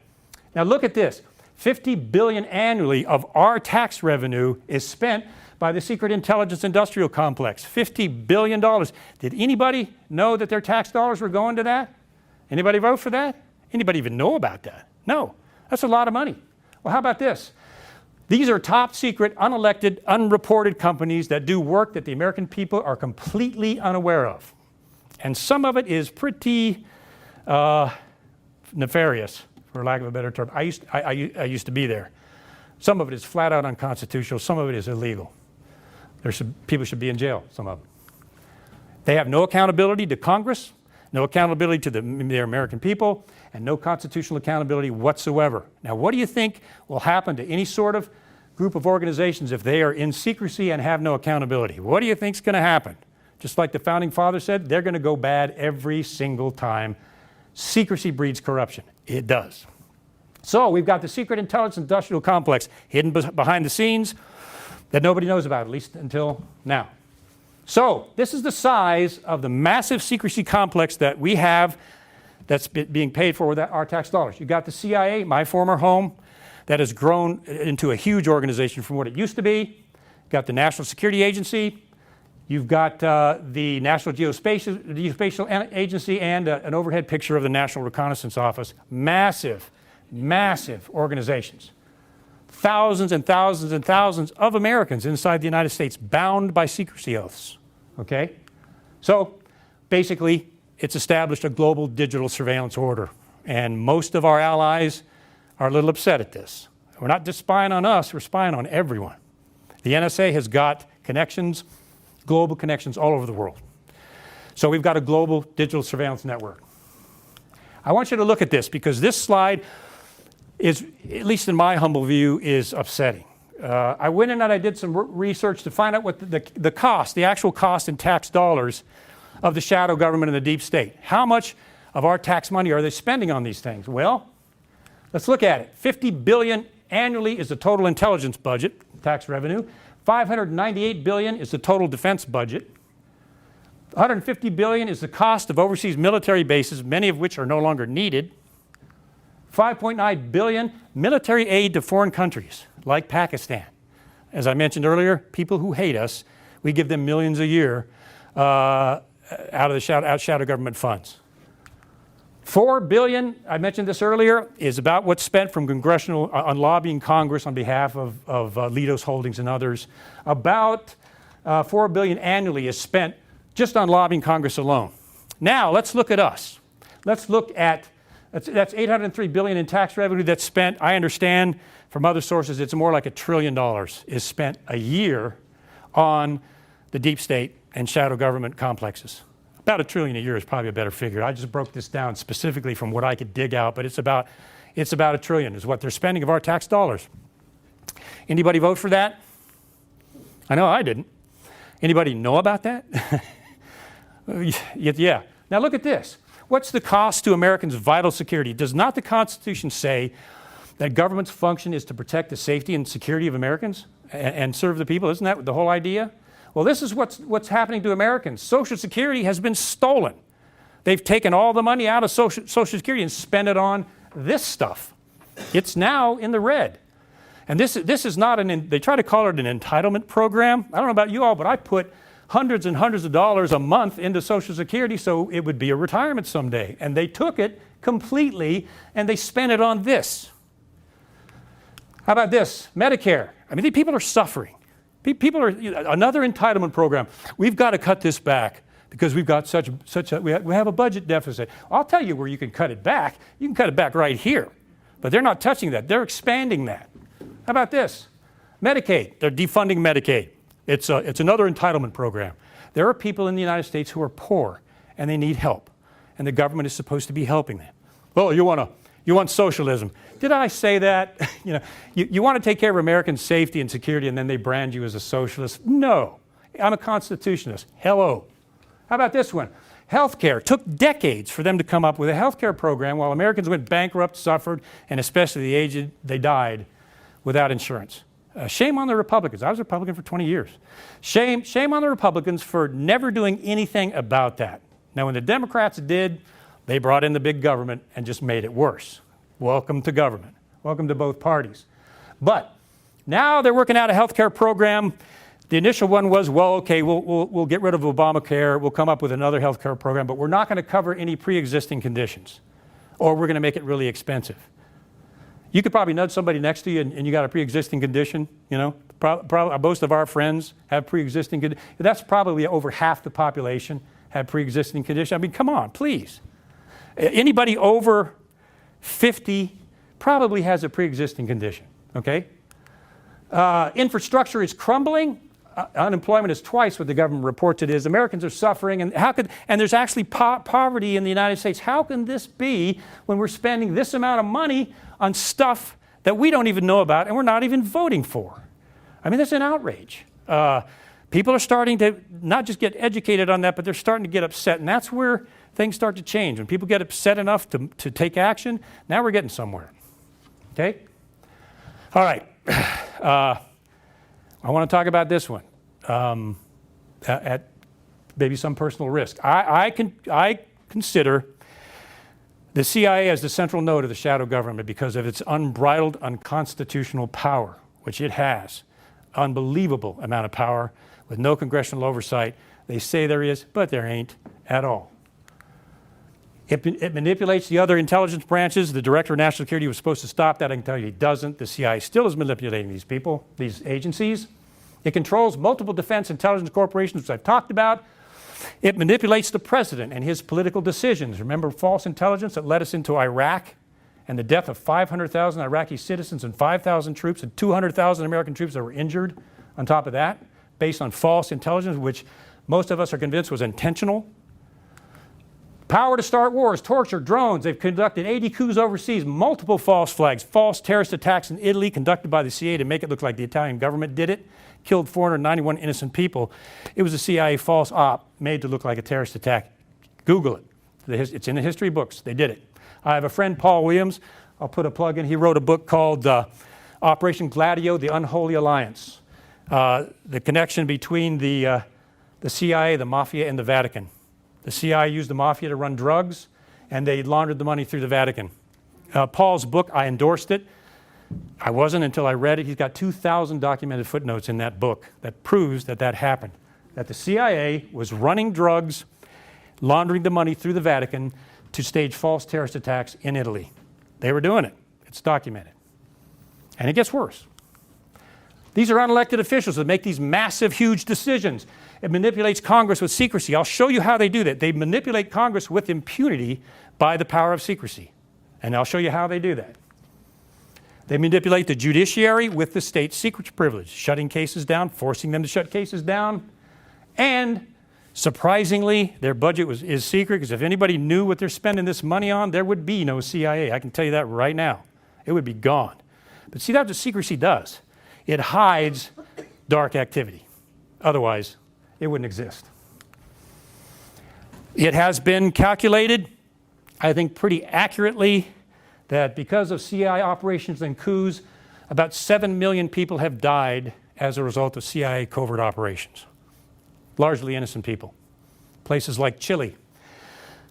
Now look at this. $50 billion annually of our tax revenue is spent by the secret intelligence industrial complex. $50 billion. Did anybody know that their tax dollars were going to that? Anybody vote for that? Anybody even know about that? No. That's a lot of money. Well, how about this? These are top secret, unelected, unreported companies that do work that the American people are completely unaware of. And some of it is pretty nefarious, for lack of a better term. I used to be there. Some of it is flat out unconstitutional. Some of it is illegal. People should be in jail, some of them. They have no accountability to Congress, no accountability to their American people, and no constitutional accountability whatsoever. Now, what do you think will happen to any sort of group of organizations if they are in secrecy and have no accountability? What do you think is going to happen? Just like the Founding Fathers said, they're going to go bad every single time. Secrecy breeds corruption. It does. So we've got the secret intelligence industrial complex hidden behind the scenes that nobody knows about, at least until now. So this is the size of the massive secrecy complex that we have that's being paid for with our tax dollars. You've got the CIA, my former home, that has grown into a huge organization from what it used to be. You've got the National Security Agency. You've got the National Geospatial Agency and an overhead picture of the National Reconnaissance Office. Massive, massive organizations. Thousands and thousands and thousands of Americans inside the United States bound by secrecy oaths. Okay? So basically, it's established a global digital surveillance order. And most of our allies are a little upset at this. We're not just spying on us, we're spying on everyone. The NSA has got connections, global connections all over the world. So we've got a global digital surveillance network. I want you to look at this because this slide is, at least in my humble view, is upsetting. I went in and I did some research to find out what the cost, the actual cost in tax dollars of the shadow government and the deep state. How much of our tax money are they spending on these things? Well, let's look at it. $50 billion annually is the total intelligence budget, tax revenue. $598 billion is the total defense budget. $150 billion is the cost of overseas military bases, many of which are no longer needed. $5.9 billion military aid to foreign countries like Pakistan. As I mentioned earlier, people who hate us, we give them millions a year out of the shadow government funds. $4 billion, I mentioned this earlier, is about what's spent from congressional on lobbying Congress on behalf of Lidos Holdings and others. About $4 billion annually is spent just on lobbying Congress alone. Now let's look at us. Let's look at that's $803 billion in tax revenue that's spent. I understand from other sources it's more like $1 trillion is spent a year on the deep state and shadow government complexes. About $1 trillion a year is probably a better figure. I just broke this down specifically from what I could dig out, but it's about $1 trillion is what they're spending of our tax dollars. Anybody vote for that? I know I didn't. Anybody know about that? Yeah. Now look at this. What's the cost to Americans' vital security? Does not the Constitution say that government's function is to protect the safety and security of Americans and serve the people? Isn't that the whole idea? Well, this is what's happening to Americans. Social Security has been stolen. They've taken all the money out of Social Security and spent it on this stuff. It's now in the red. And this is not they try to call it an entitlement program. I don't know about you all, but I put hundreds and hundreds of dollars a month into Social Security so it would be a retirement someday. And they took it completely and they spent it on this. How about this? Medicare. I mean, people are suffering. People are, another entitlement program. We've got to cut this back because we've got we have a budget deficit. I'll tell you where you can cut it back. You can cut it back right here. But they're not touching that. They're expanding that. How about this? Medicaid. They're defunding Medicaid. It's another entitlement program. There are people in the United States who are poor and they need help. And the government is supposed to be helping them. Well, you want socialism. Did I say that? You want to take care of American safety and security and then they brand you as a socialist? No. I'm a constitutionalist. Hello. How about this one? Healthcare. Took decades for them to come up with a healthcare program while Americans went bankrupt, suffered, and especially the aged, they died without insurance. Shame on the Republicans. I was a Republican for 20 years. Shame on the Republicans for never doing anything about that. Now, when the Democrats did, they brought in the big government and just made it worse. Welcome to government. Welcome to both parties. But now they're working out a health care program. The initial one was, well, okay, we'll get rid of Obamacare. We'll come up with another health care program, but we're not going to cover any pre-existing conditions, or we're going to make it really expensive. You could probably nudge somebody next to you and you got a pre-existing condition, most of our friends have pre-existing conditions. That's probably over half the population have pre-existing conditions. I mean, come on, please. Anybody over 50 probably has a pre-existing condition, okay? Infrastructure is crumbling. Unemployment is twice what the government reports it is. Americans are suffering, and there's actually poverty in the United States. How can this be when we're spending this amount of money on stuff that we don't even know about and we're not even voting for? I mean, that's an outrage. People are starting to not just get educated on that, but they're starting to get upset, and that's where things start to change. When people get upset enough to take action, now we're getting somewhere. Okay? All right. I want to talk about this one at maybe some personal risk. I consider the CIA as the central node of the shadow government because of its unbridled, unconstitutional power, which it has. Unbelievable amount of power with no congressional oversight. They say there is, but there ain't at all. It manipulates the other intelligence branches. The Director of National Security was supposed to stop that. I can tell you he doesn't. The CIA still is manipulating these people, these agencies. It controls multiple defense intelligence corporations, which I've talked about. It manipulates the president and his political decisions. Remember false intelligence that led us into Iraq and the death of 500,000 Iraqi citizens and 5,000 troops and 200,000 American troops that were injured on top of that, based on false intelligence, which most of us are convinced was intentional. Power to start wars, torture, drones. They've conducted 80 coups overseas, multiple false flags, false terrorist attacks in Italy conducted by the CIA to make it look like the Italian government did it, killed 491 innocent people. It was a CIA false op made to look like a terrorist attack. Google it. It's in the history books. They did it. I have a friend, Paul Williams. I'll put a plug in. He wrote a book called Operation Gladio, The Unholy Alliance. The connection between the CIA, the Mafia, and the Vatican. The CIA used the Mafia to run drugs, and they laundered the money through the Vatican. Paul's book, I endorsed it. I wasn't until I read it. He's got 2,000 documented footnotes in that book that proves that that happened. That the CIA was running drugs, laundering the money through the Vatican to stage false terrorist attacks in Italy. They were doing it. It's documented. And it gets worse. These are unelected officials that make these massive, huge decisions. It manipulates Congress with secrecy. I'll show you how they do that. They manipulate Congress with impunity by the power of secrecy. And I'll show you how they do that. They manipulate the judiciary with the state secrets privilege, shutting cases down, forcing them to shut cases down. And surprisingly, their budget is secret, because if anybody knew what they're spending this money on, there would be no CIA. I can tell you that right now. It would be gone. But see, that's what secrecy does. It hides dark activity. Otherwise, it wouldn't exist. It has been calculated, I think pretty accurately, that because of CIA operations and coups, about 7 million people have died as a result of CIA covert operations. Largely innocent people. Places like Chile,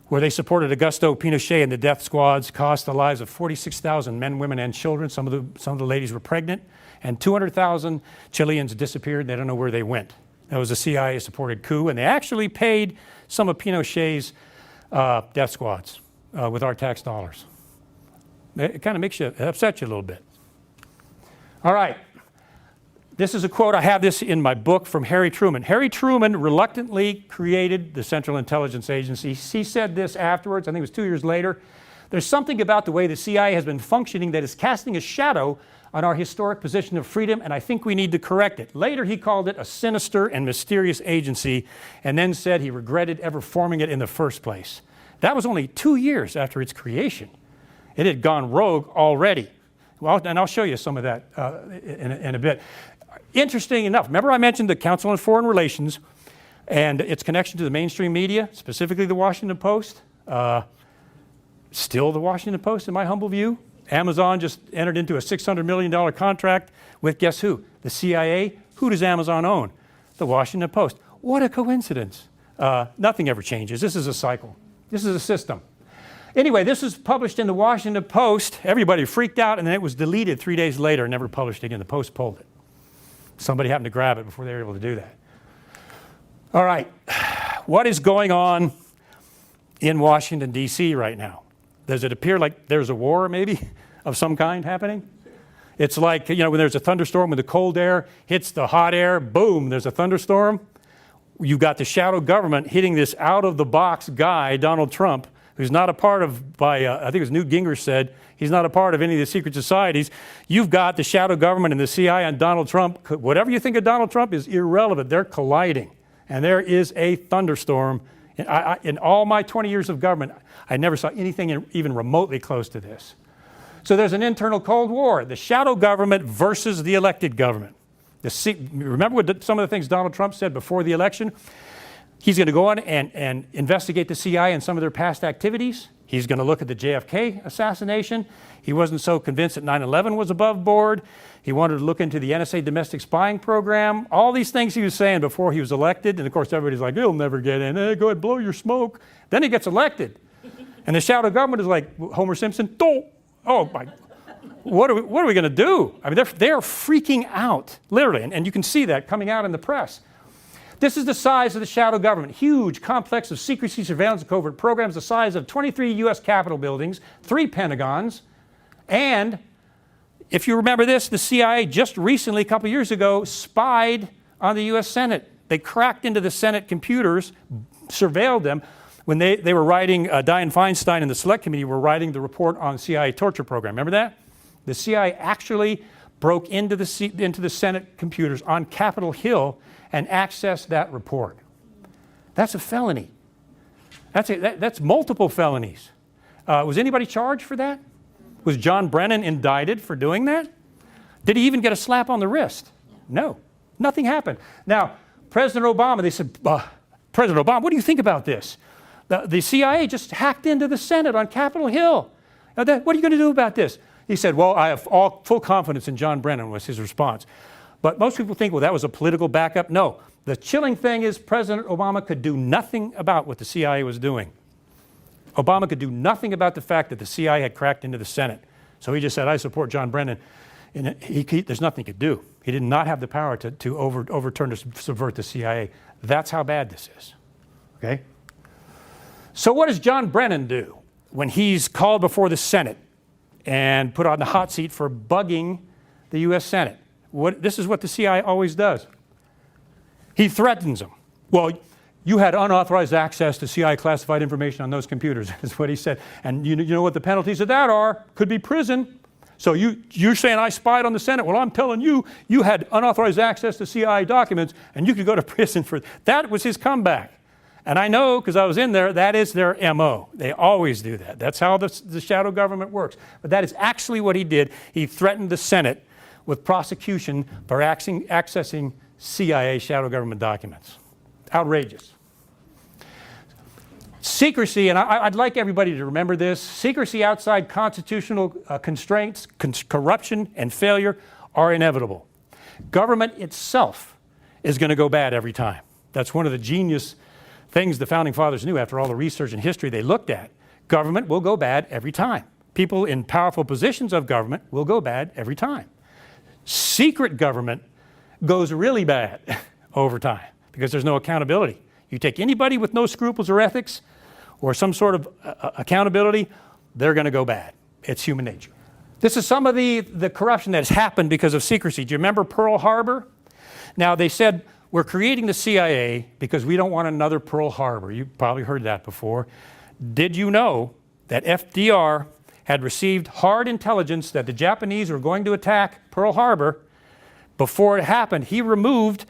where they supported Augusto Pinochet and the death squads, cost the lives of 46,000 men, women, and children. Some of the ladies were pregnant, and 200,000 Chileans disappeared. They don't know where they went. That was a CIA-supported coup, and they actually paid some of Pinochet's death squads with our tax dollars. It kind of makes you, it upsets you a little bit. All right. This is a quote. I have this in my book from Harry Truman. Harry Truman reluctantly created the Central Intelligence Agency. He said this afterwards, I think it was 2 years later. There's something about the way the CIA has been functioning that is casting a shadow on our historic position of freedom, and I think we need to correct it. Later, he called it a sinister and mysterious agency, and then said he regretted ever forming it in the first place. That was only 2 years after its creation. It had gone rogue already. Well, and I'll show you some of that in a bit. Interesting enough, remember I mentioned the Council on Foreign Relations and its connection to the mainstream media, specifically the Washington Post? Still the Washington Post, in my humble view. Amazon just entered into a $600 million contract with guess who? The CIA. Who does Amazon own? The Washington Post. What a coincidence. Nothing ever changes. This is a cycle. This is a system. Anyway, this was published in the Washington Post. Everybody freaked out, and then it was deleted 3 days later and never published again. The Post pulled it. Somebody happened to grab it before they were able to do that. All right. What is going on in Washington, D.C. right now? Does it appear like there's a war, maybe, of some kind happening? It's like, you know, when there's a thunderstorm, when the cold air hits the hot air, boom, there's a thunderstorm. You've got the shadow government hitting this out-of-the-box guy, Donald Trump, who's not a part of, I think it was Newt Gingrich said, he's not a part of any of the secret societies. You've got the shadow government and the CIA and Donald Trump. Whatever you think of Donald Trump is irrelevant. They're colliding. And there is a thunderstorm. In all my 20 years of government, I never saw anything even remotely close to this. So there's an internal Cold War, the shadow government versus the elected government. Remember what some of the things Donald Trump said before the election? He's going to go on and investigate the CIA and some of their past activities. He's going to look at the JFK assassination. He wasn't so convinced that 9/11 was above board. He wanted to look into the NSA domestic spying program. All these things he was saying before he was elected. And of course, everybody's like, he'll never get in. Go ahead, blow your smoke. Then he gets elected. And the shadow government is like Homer Simpson. Oh my, what are we going to do? I mean, they're freaking out, literally. And you can see that coming out in the press. This is the size of the shadow government. Huge complex of secrecy, surveillance, and covert programs the size of 23 U.S. Capitol buildings, 3 Pentagons. And if you remember this, the CIA just recently, a couple years ago, spied on the U.S. Senate. They cracked into the Senate computers, surveilled them. When they were writing, Dianne Feinstein and the Select Committee were writing the report on CIA torture program. Remember that? The CIA actually broke into the Senate computers on Capitol Hill and accessed that report. That's a felony. That's multiple felonies. Was anybody charged for that? Was John Brennan indicted for doing that? Did he even get a slap on the wrist? No. Nothing happened. Now, President Obama, they said, President Obama, what do you think about this? The CIA just hacked into the Senate on Capitol Hill. Now what are you going to do about this? He said, well, I have full confidence in John Brennan, was his response. But most people think, well, that was a political backup. No. The chilling thing is President Obama could do nothing about what the CIA was doing. Obama could do nothing about the fact that the CIA had cracked into the Senate. So he just said, I support John Brennan. And there's nothing he could do. He did not have the power to overturn or subvert the CIA. That's how bad this is. Okay? So what does John Brennan do when he's called before the Senate and put on the hot seat for bugging the U.S. Senate? This is what the CIA always does. He threatens them. Well, you had unauthorized access to CIA classified information on those computers, is what he said. And you know what the penalties of that are? Could be prison. So you're saying I spied on the Senate. Well, I'm telling you, you had unauthorized access to CIA documents, and you could go to prison for that. Was his comeback. And I know, because I was in there, that is their MO. They always do that. That's how the shadow government works. But that is actually what he did. He threatened the Senate with prosecution for accessing CIA shadow government documents. Outrageous. Secrecy, and I'd like everybody to remember this, secrecy outside constitutional constraints, corruption, and failure are inevitable. Government itself is going to go bad every time. That's one of the genius things the Founding Fathers knew after all the research and history they looked at. Government will go bad every time. People in powerful positions of government will go bad every time. Secret government goes really bad over time because there's no accountability. You take anybody with no scruples or ethics or some sort of accountability, they're going to go bad. It's human nature. This is some of the corruption that has happened because of secrecy. Do you remember Pearl Harbor? Now, they said, we're creating the CIA because we don't want another Pearl Harbor. You've probably heard that before. Did you know that FDR had received hard intelligence that the Japanese were going to attack Pearl Harbor? Before it happened, he removed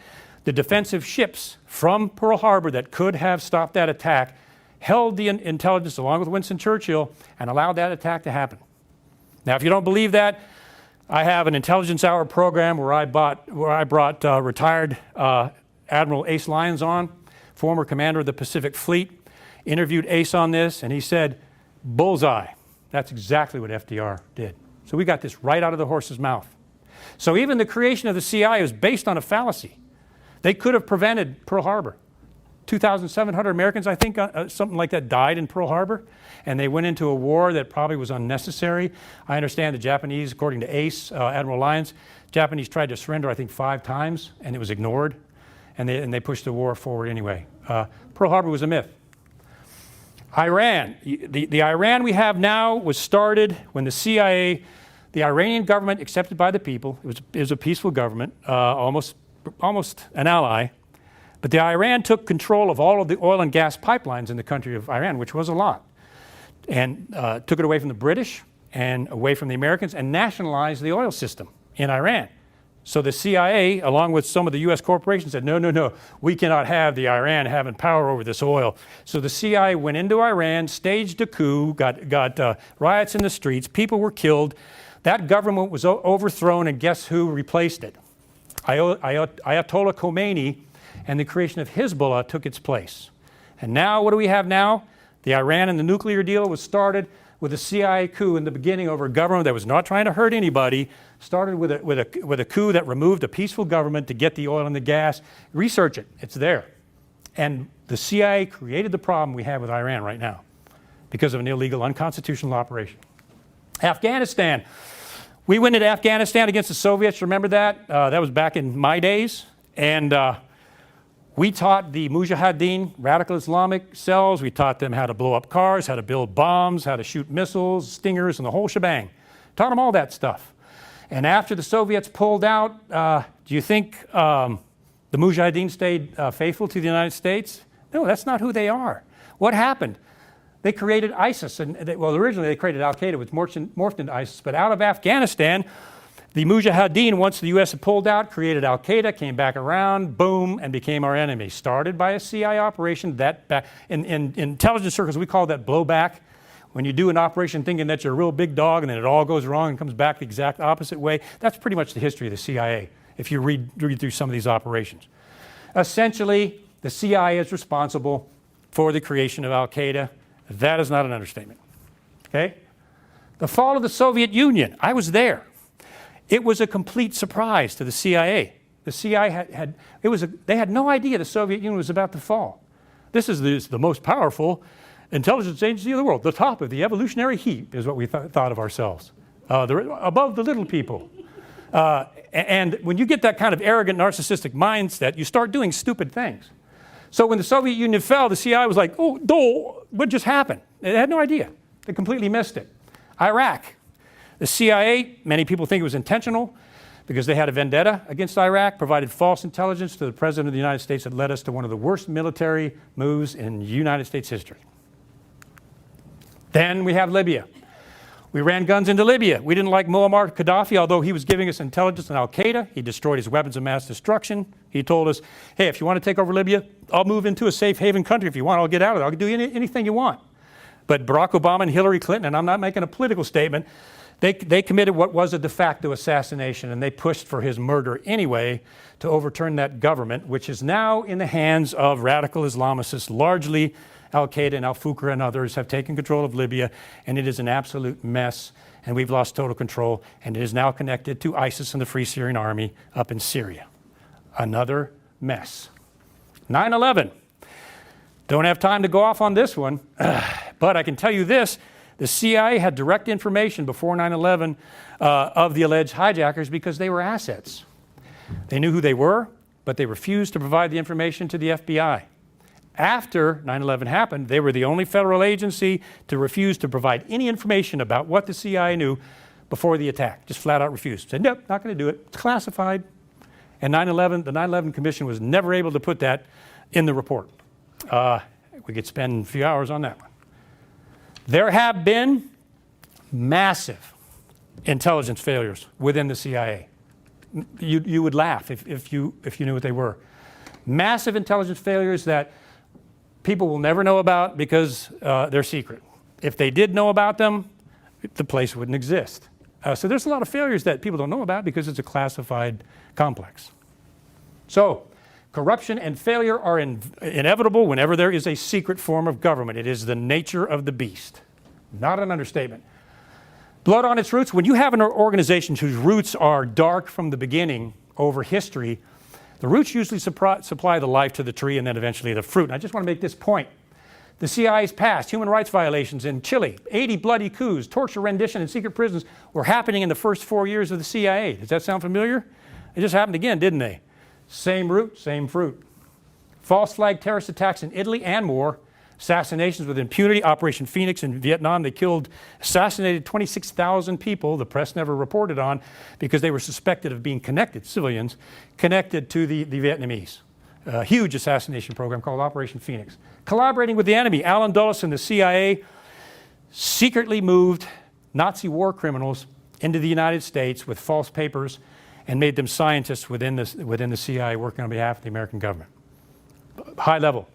the defensive ships from Pearl Harbor that could have stopped that attack, held the intelligence along with Winston Churchill, and allowed that attack to happen. Now, if you don't believe that, I have an intelligence hour program where I brought retired Admiral Ace Lyons on, former commander of the Pacific Fleet, interviewed Ace on this, and he said, bullseye. That's exactly what FDR did. So we got this right out of the horse's mouth. So even the creation of the CIA was based on a fallacy. They could have prevented Pearl Harbor. 2,700 Americans, I think, something like that, died in Pearl Harbor, and they went into a war that probably was unnecessary. I understand the Japanese, according to Ace, Admiral Lyons, Japanese tried to surrender, I think, 5 times, and it was ignored, and they pushed the war forward anyway. Pearl Harbor was a myth. Iran, the Iran we have now was started when the CIA, the Iranian government accepted by the people, it was a peaceful government, almost an ally, but the Iran took control of all of the oil and gas pipelines in the country of Iran, which was a lot, and took it away from the British and away from the Americans and nationalized the oil system in Iran. So the CIA, along with some of the U.S. corporations, said, no, we cannot have the Iran having power over this oil. So the CIA went into Iran, staged a coup, got riots in the streets, people were killed. That government was overthrown, and guess who replaced it? Ayatollah Khomeini, and the creation of Hezbollah took its place. And now, what do we have now? The Iran and the nuclear deal was started with a CIA coup in the beginning over a government that was not trying to hurt anybody, started with a coup that removed a peaceful government to get the oil and the gas. Research it. It's there. And the CIA created the problem we have with Iran right now because of an illegal, unconstitutional operation. Afghanistan. We went into Afghanistan against the Soviets. Remember that? That was back in my days. And we taught the Mujahideen, radical Islamic cells, we taught them how to blow up cars, how to build bombs, how to shoot missiles, stingers, and the whole shebang. Taught them all that stuff. And after the Soviets pulled out, do you think The Mujahideen stayed faithful to the United States? No, that's not who they are. What happened? They created ISIS. Originally they created Al-Qaeda, which morphed into ISIS. But out of Afghanistan, the Mujahideen, once the U.S. had pulled out, created Al-Qaeda, came back around, boom, and became our enemy. Started by a CIA operation. In intelligence circles, we call that blowback. When you do an operation thinking that you're a real big dog and then it all goes wrong and comes back the exact opposite way, that's pretty much the history of the CIA, if you read through some of these operations. Essentially, the CIA is responsible for the creation of Al-Qaeda. That is not an understatement. Okay? The fall of the Soviet Union, I was there. It was a complete surprise to the CIA. The CIA they had no idea the Soviet Union was about to fall. This is the most powerful intelligence agency in the world. The top of the evolutionary heap is what we thought of ourselves. Above the little people. And when you get that kind of arrogant, narcissistic mindset, you start doing stupid things. So when the Soviet Union fell, the CIA was like, what just happened? They had no idea. They completely missed it. Iraq. The CIA, many people think it was intentional because they had a vendetta against Iraq, provided false intelligence to the President of the United States that led us to one of the worst military moves in United States history. Then we have Libya. We ran guns into Libya. We didn't like Muammar Gaddafi, although he was giving us intelligence on Al-Qaeda. He destroyed his weapons of mass destruction. He told us, hey, if you want to take over Libya, I'll move into a safe haven country. If you want, I'll get out of it. I'll do anything you want. But Barack Obama and Hillary Clinton, and I'm not making a political statement, they committed what was a de facto assassination, and they pushed for his murder anyway to overturn that government, which is now in the hands of radical Islamicists, largely Al-Qaeda and Al-Fuqra and others have taken control of Libya, and it is an absolute mess, and we've lost total control, and it is now connected to ISIS and the Free Syrian Army up in Syria. Another mess. 9/11. Don't have time to go off on this one, but I can tell you this. The CIA had direct information before 9/11 of the alleged hijackers because they were assets. They knew who they were, but they refused to provide the information to the FBI. After 9/11 happened, they were the only federal agency to refuse to provide any information about what the CIA knew before the attack. Just flat out refused. Said, nope, not going to do it. It's classified. And the 9/11 Commission was never able to put that in the report. We could spend a few hours on that one. There have been massive intelligence failures within the CIA. You would laugh if you knew what they were. Massive intelligence failures that people will never know about because they're secret. If they did know about them, the place wouldn't exist. So there's a lot of failures that people don't know about because it's a classified complex. So corruption and failure are inevitable whenever there is a secret form of government. It is the nature of the beast. Not an understatement. Blood on its roots. When you have an organization whose roots are dark from the beginning over history, the roots usually supply the life to the tree and then eventually the fruit. And I just want to make this point. The CIA's past, human rights violations in Chile, 80 bloody coups, torture, rendition, and secret prisons were happening in the first 4 years of the CIA. Does that sound familiar? It just happened again, didn't they? Same root, same fruit. False flag terrorist attacks in Italy and more. Assassinations with impunity. Operation Phoenix in Vietnam, they assassinated 26,000 people the press never reported on because they were suspected of being connected, civilians, connected to the Vietnamese. A huge assassination program called Operation Phoenix. Collaborating with the enemy, Allen Dulles and the CIA secretly moved Nazi war criminals into the United States with false papers and made them scientists within the CIA working on behalf of the American government. High-level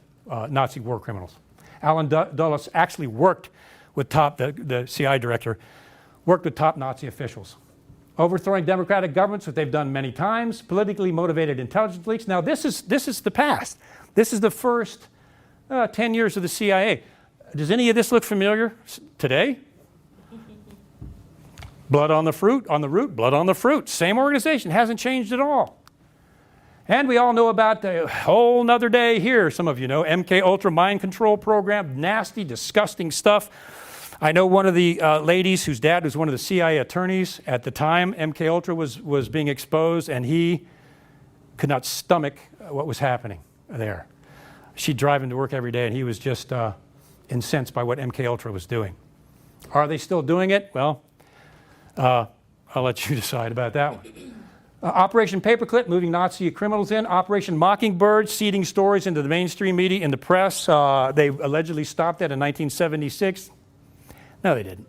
Nazi war criminals. Allen Dulles actually worked with the CIA director, worked with top Nazi officials. Overthrowing democratic governments, which they've done many times. Politically motivated intelligence leaks. Now, this is the past. This is the first 10 years of the CIA. Does any of this look familiar today? Blood on the fruit, on the root, blood on the fruit. Same organization, hasn't changed at all. And we all know about the whole nother day here, some of you know, MK Ultra mind control program, nasty, disgusting stuff. I know one of the ladies whose dad was one of the CIA attorneys at the time MK Ultra was being exposed, and he could not stomach what was happening there. She'd drive him to work every day, and he was just incensed by what MK Ultra was doing. Are they still doing it? Well, I'll let you decide about that one. Operation Paperclip, moving Nazi criminals in. Operation Mockingbird, seeding stories into the mainstream media, in the press. They allegedly stopped that in 1976. No, they didn't.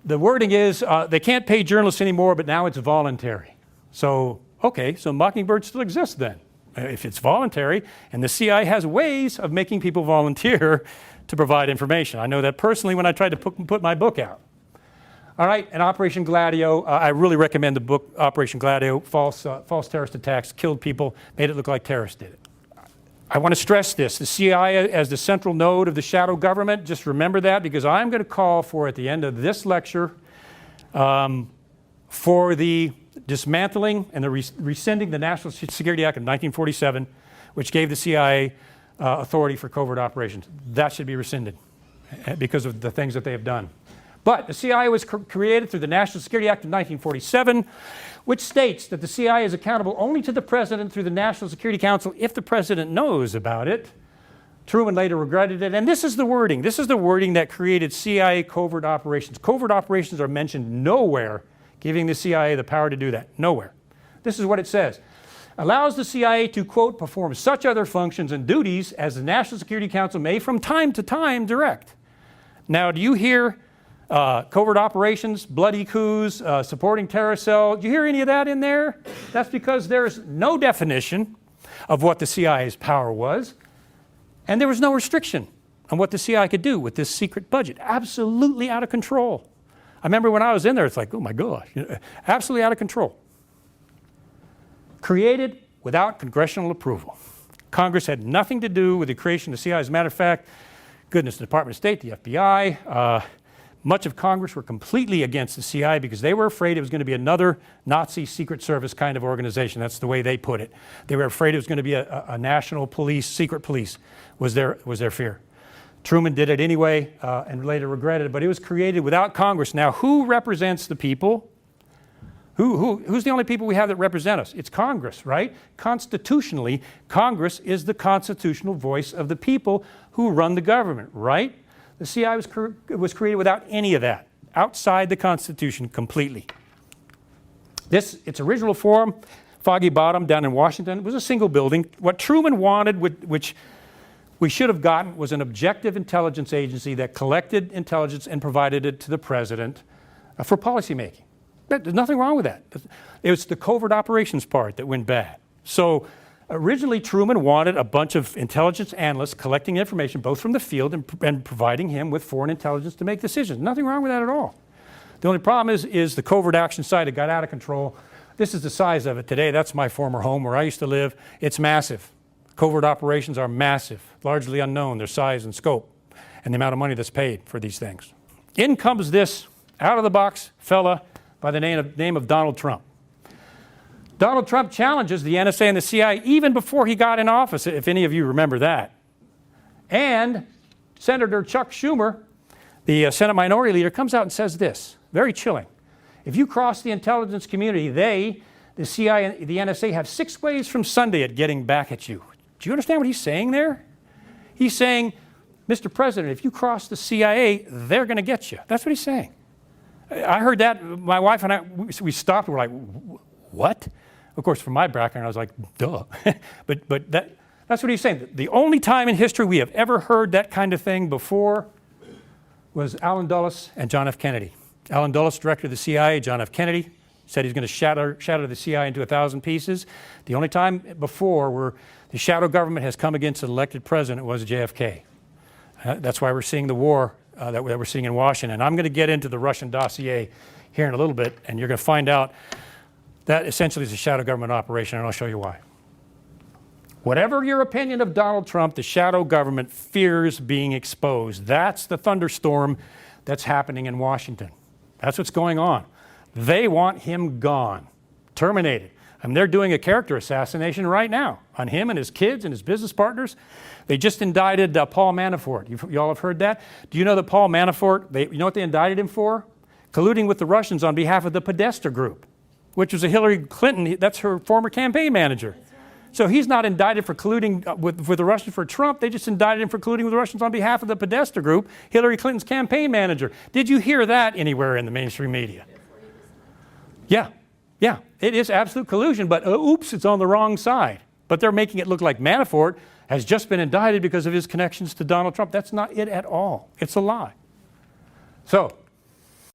The wording is they can't pay journalists anymore, but now it's voluntary. So, okay, so Mockingbird still exists then. If it's voluntary, and the CIA has ways of making people volunteer to provide information. I know that personally when I tried to put my book out. All right, and Operation Gladio, I really recommend the book Operation Gladio. False terrorist attacks, killed people, made it look like terrorists did it. I want to stress this, the CIA as the central node of the shadow government, just remember that, because I'm going to call for, at the end of this lecture, for the dismantling and the rescinding the National Security Act of 1947, which gave the CIA authority for covert operations. That should be rescinded because of the things that they have done. But the CIA was created through the National Security Act of 1947, which states that the CIA is accountable only to the President through the National Security Council if the President knows about it. Truman later regretted it, and this is the wording. This is the wording that created CIA covert operations. Covert operations are mentioned nowhere, giving the CIA the power to do that. Nowhere. This is what it says. Allows the CIA to, quote, perform such other functions and duties as the National Security Council may from time to time direct. Now, do you hear covert operations, bloody coups, supporting terror cell? Do you hear any of that in there? That's because there's no definition of what the CIA's power was, and there was no restriction on what the CIA could do with this secret budget. Absolutely out of control. I remember when I was in there, it's like, oh my gosh, absolutely out of control. Created without congressional approval. Congress had nothing to do with the creation of the CIA. As a matter of fact, goodness, the Department of State, the FBI, much of Congress were completely against the CIA because they were afraid it was going to be another Nazi Secret Service kind of organization. That's the way they put it. They were afraid it was going to be a national police, secret police was their fear. Truman did it anyway and later regretted it, but it was created without Congress. Now, who represents the people? Who's the only people we have that represent us? It's Congress, right? Constitutionally, Congress is the constitutional voice of the people who run the government, right? The CIA was created without any of that, outside the Constitution completely. Its original form, Foggy Bottom down in Washington, was a single building. What Truman wanted, which we should have gotten, was an objective intelligence agency that collected intelligence and provided it to the president for policymaking. There's nothing wrong with that. It was the covert operations part that went bad. So originally, Truman wanted a bunch of intelligence analysts collecting information both from the field and providing him with foreign intelligence to make decisions. Nothing wrong with that at all. The only problem is the covert action side. It got out of control. This is the size of it today. That's my former home where I used to live. It's massive. Covert operations are massive, largely unknown, their size and scope, and the amount of money that's paid for these things. In comes this out-of-the-box fella by the name of Donald Trump. Donald Trump challenges the NSA and the CIA even before he got in office, if any of you remember that. And Senator Chuck Schumer, the Senate Minority Leader, comes out and says this, very chilling. If you cross the intelligence community, the CIA and the NSA, have 6 ways from Sunday at getting back at you. Do you understand what he's saying there? He's saying, Mr. President, if you cross the CIA, they're going to get you. That's what he's saying. I heard that. My wife and I, we stopped. We're like, what? Of course, from my background, I was like, duh. but that's what he's saying. The only time in history we have ever heard that kind of thing before was Allen Dulles and John F. Kennedy. Allen Dulles, director of the CIA, John F. Kennedy, said he's going to shatter the CIA into 1,000 pieces. The only time before where the shadow government has come against an elected president was JFK. That's why we're seeing the war that we're seeing in Washington. I'm going to get into the Russian dossier here in a little bit, and you're going to find out that essentially is a shadow government operation, and I'll show you why. Whatever your opinion of Donald Trump, the shadow government fears being exposed. That's the thunderstorm that's happening in Washington. That's what's going on. They want him gone, terminated. And they're doing a character assassination right now on him and his kids and his business partners. They just indicted Paul Manafort. You all have heard that? Do you know that Paul Manafort, you know what they indicted him for? Colluding with the Russians on behalf of the Podesta Group, which was a Hillary Clinton, that's her former campaign manager. So he's not indicted for colluding with the Russians for Trump. They just indicted him for colluding with the Russians on behalf of the Podesta Group, Hillary Clinton's campaign manager. Did you hear that anywhere in the mainstream media? Yeah. Yeah, it is absolute collusion, but oops, it's on the wrong side. But they're making it look like Manafort has just been indicted because of his connections to Donald Trump. That's not it at all. It's a lie. So